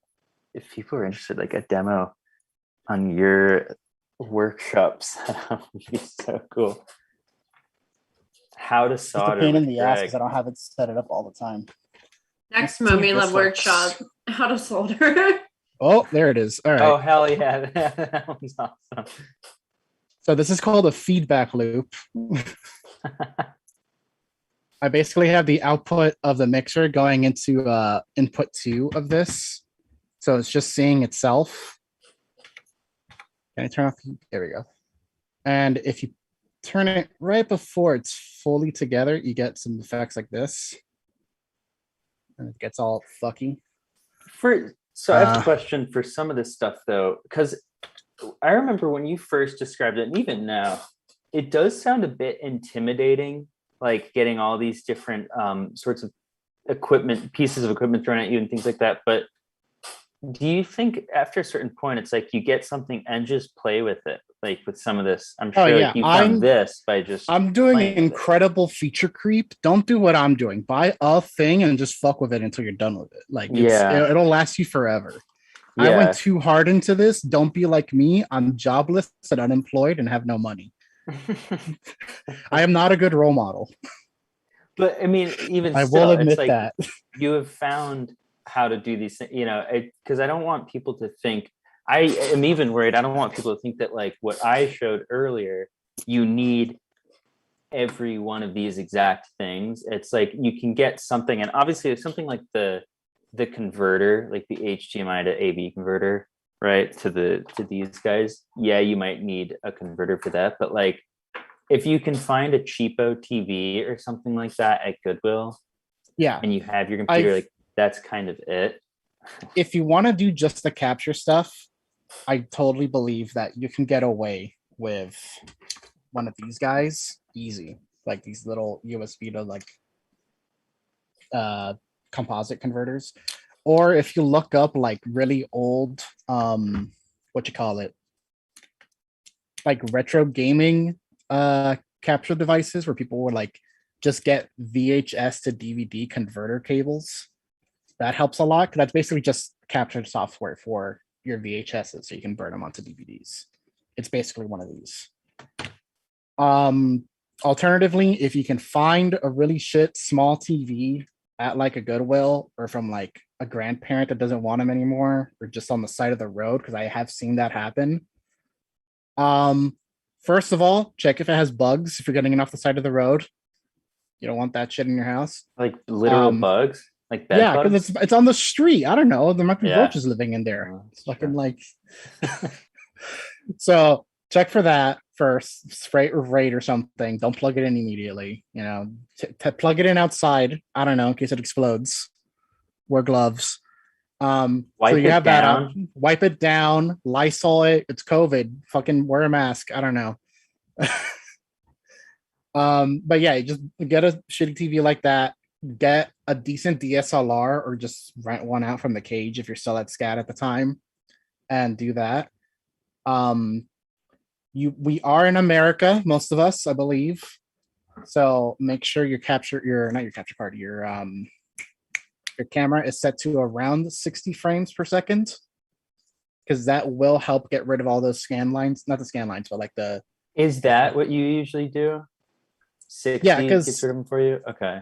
if people are interested, like a demo on your workshops. That would be so cool. How to solder. It's a pain in the ass because I don't have it set it up all the time. Next Mommy Love workshop, how to solder. Oh, there it is. All right. Oh, hell yeah. That one's awesome. So this is called a feedback loop. I basically have the output of the mixer going into input 2 of this. So it's just seeing itself. Can I turn off? There we go. And if you turn it right before it's fully together, you get some effects like this. And it gets all fucky. So I have a question for some of this stuff though, because I remember when you first described it, and even now, it does sound a bit intimidating, like getting all these different sorts of pieces of equipment thrown at you and things like that. But do you think after a certain point, it's like you get something and just play with it? Like with some of this, I'm sure like you found this by just. I'm doing incredible feature creep. Don't do what I'm doing. Buy a thing and just fuck with it until you're done with it. Like, it'll last you forever. Yeah. I went too hard into this. Don't be like me. I'm jobless and unemployed and have no money. I am not a good role model. But I mean, even I still, will admit it's like that you have found how to do these things, you know, because I don't want people to think, I am even worried, I don't want people to think that like what I showed earlier, you need every one of these exact things. It's like you can get something, and obviously it's something like the converter, like the HDMI to AV converter, right, to these guys. Yeah, you might need a converter for that, but like if you can find a cheapo TV or something like that at Goodwill, and you have your computer, like that's kind of it. If you want to do just the capture stuff, I totally believe that you can get away with one of these guys easy, like these little USB to like composite converters. Or if you look up like really old what you call it, like retro gaming capture devices where people would like just get VHS to DVD converter cables. That helps a lot because that's basically just capture software for your VHSs so you can burn them onto DVDs. It's basically one of these. Alternatively, if you can find a really shit small TV at like a Goodwill or from like a grandparent that doesn't want them anymore, or just on the side of the road, because I have seen that happen. First of all, check if it has bugs. If you're getting it off the side of the road, you don't want that shit in your house. Like literal bugs, like bed bugs? Because it's on the street. I don't know. There might be roaches living in there. It's fucking like. So check for that first. Spray or rate or something. Don't plug it in immediately. You know, plug it in outside. I don't know, in case it explodes. Wear gloves. So you have that up. Wipe it down. Lysol it. It's COVID. Fucking wear a mask. I don't know. But yeah, just get a shitty TV like that. Get a decent DSLR or just rent one out from the cage if you're still at SCAD at the time. and do that. We are in America, most of us, I believe. So make sure your camera is set to around 60 frames per second, because that will help get rid of all those scan lines. Not the scan lines, but like the. Is that what you usually do? 60 gets rid of them for you? Okay.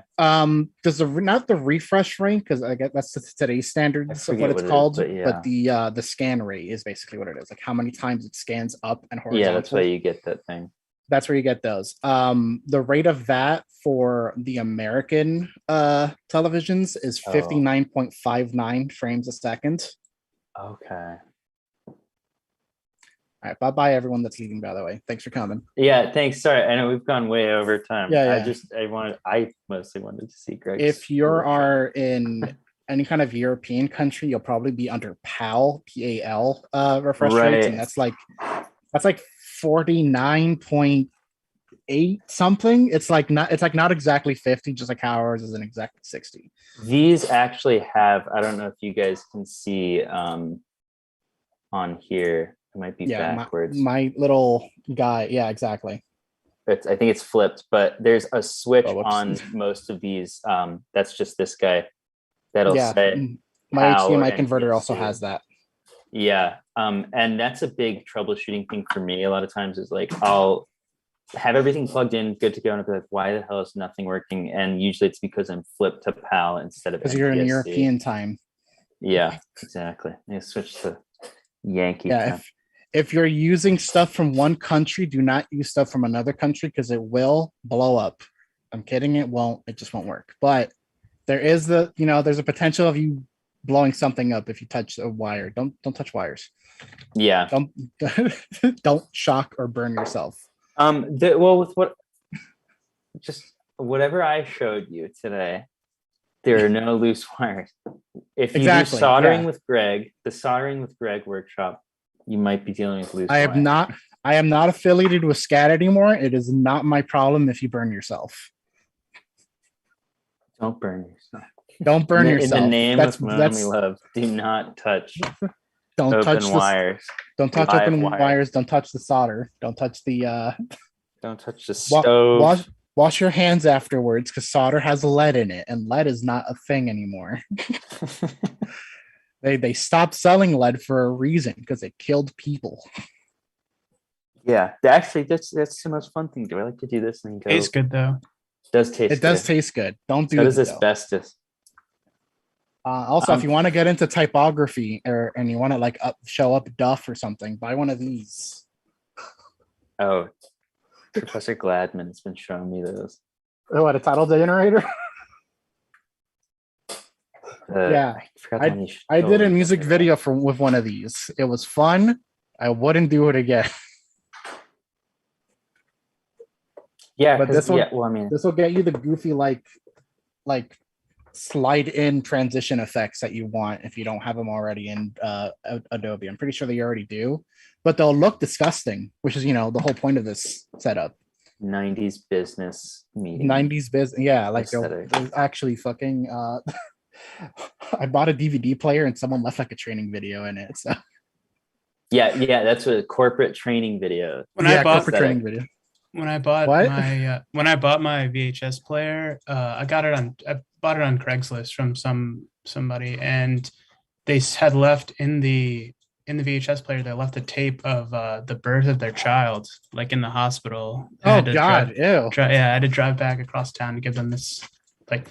Does not the refresh rate, because I guess that's today's standards of what it's called, but the scan rate is basically what it is, like how many times it scans up and horizontal. Yeah, that's why you get that thing. That's where you get those. The rate of that for the American televisions is 59.59 frames a second. Okay. All right, bye-bye everyone that's leaving, by the way. Thanks for coming. Yeah, thanks. Sorry, I know we've gone way over time. Yeah. I mostly wanted to see Greg. If you are in any kind of European country, you'll probably be under PAL, P-A-L refresh rates, and that's like 49.8 something. It's not exactly 50, just like how ours is an exact 60. These actually have, I don't know if you guys can see on here. It might be backwards. My little guy. Yeah, exactly. I think it's flipped, but there's a switch on most of these. That's just this guy. That'll say my HDMI converter also has that. Yeah. And that's a big troubleshooting thing for me. A lot of times is like, I'll have everything plugged in, good to go. And I'll be like, why the hell is nothing working? And usually it's because I'm flipped to PAL instead of because you're in European time. Yeah, exactly. I switch to Yankee time. If you're using stuff from one country, do not use stuff from another country, because it will blow up. I'm kidding. It won't. It just won't work. But there is there's a potential of you blowing something up if you touch a wire. Don't touch wires. Yeah. Don't shock or burn yourself. Just whatever I showed you today, there are no loose wires. If you do soldering with Greg, the soldering with Greg workshop, you might be dealing with loose wires. I am not affiliated with SCAD anymore. It is not my problem if you burn yourself. Don't burn yourself. Don't burn yourself. In the name of mommy love, do not touch open wires. Don't touch open wires. Don't touch the solder. Don't touch the don't touch the stove. Wash your hands afterwards, because solder has lead in it, and lead is not a thing anymore. They stopped selling lead for a reason, because it killed people. Yeah, actually, that's the most fun thing. Do I like to do this and go? Tastes good though. It does taste. It does taste good. Don't do it. So does asbestos. Also, if you want to get into typography and you want to show up Duff or something, buy one of these. Oh, Professor Gladman has been showing me those. Oh, what, a title generator? Yeah, I did a music video with one of these. It was fun. I wouldn't do it again. Yeah, but this will get you the goofy like slide in transition effects that you want if you don't have them already in Adobe. I'm pretty sure they already do, but they'll look disgusting, which is the whole point of this setup. 90s business meeting. 90s business, yeah. Like there's actually fucking. I bought a DVD player and someone left like a training video in it. So. Yeah, that's a corporate training video. When I bought my VHS player, I bought it on Craigslist from somebody, and they had left in the VHS player, they left a tape of the birth of their child, like in the hospital. Oh God! Ew. I had to drive back across town to give them this like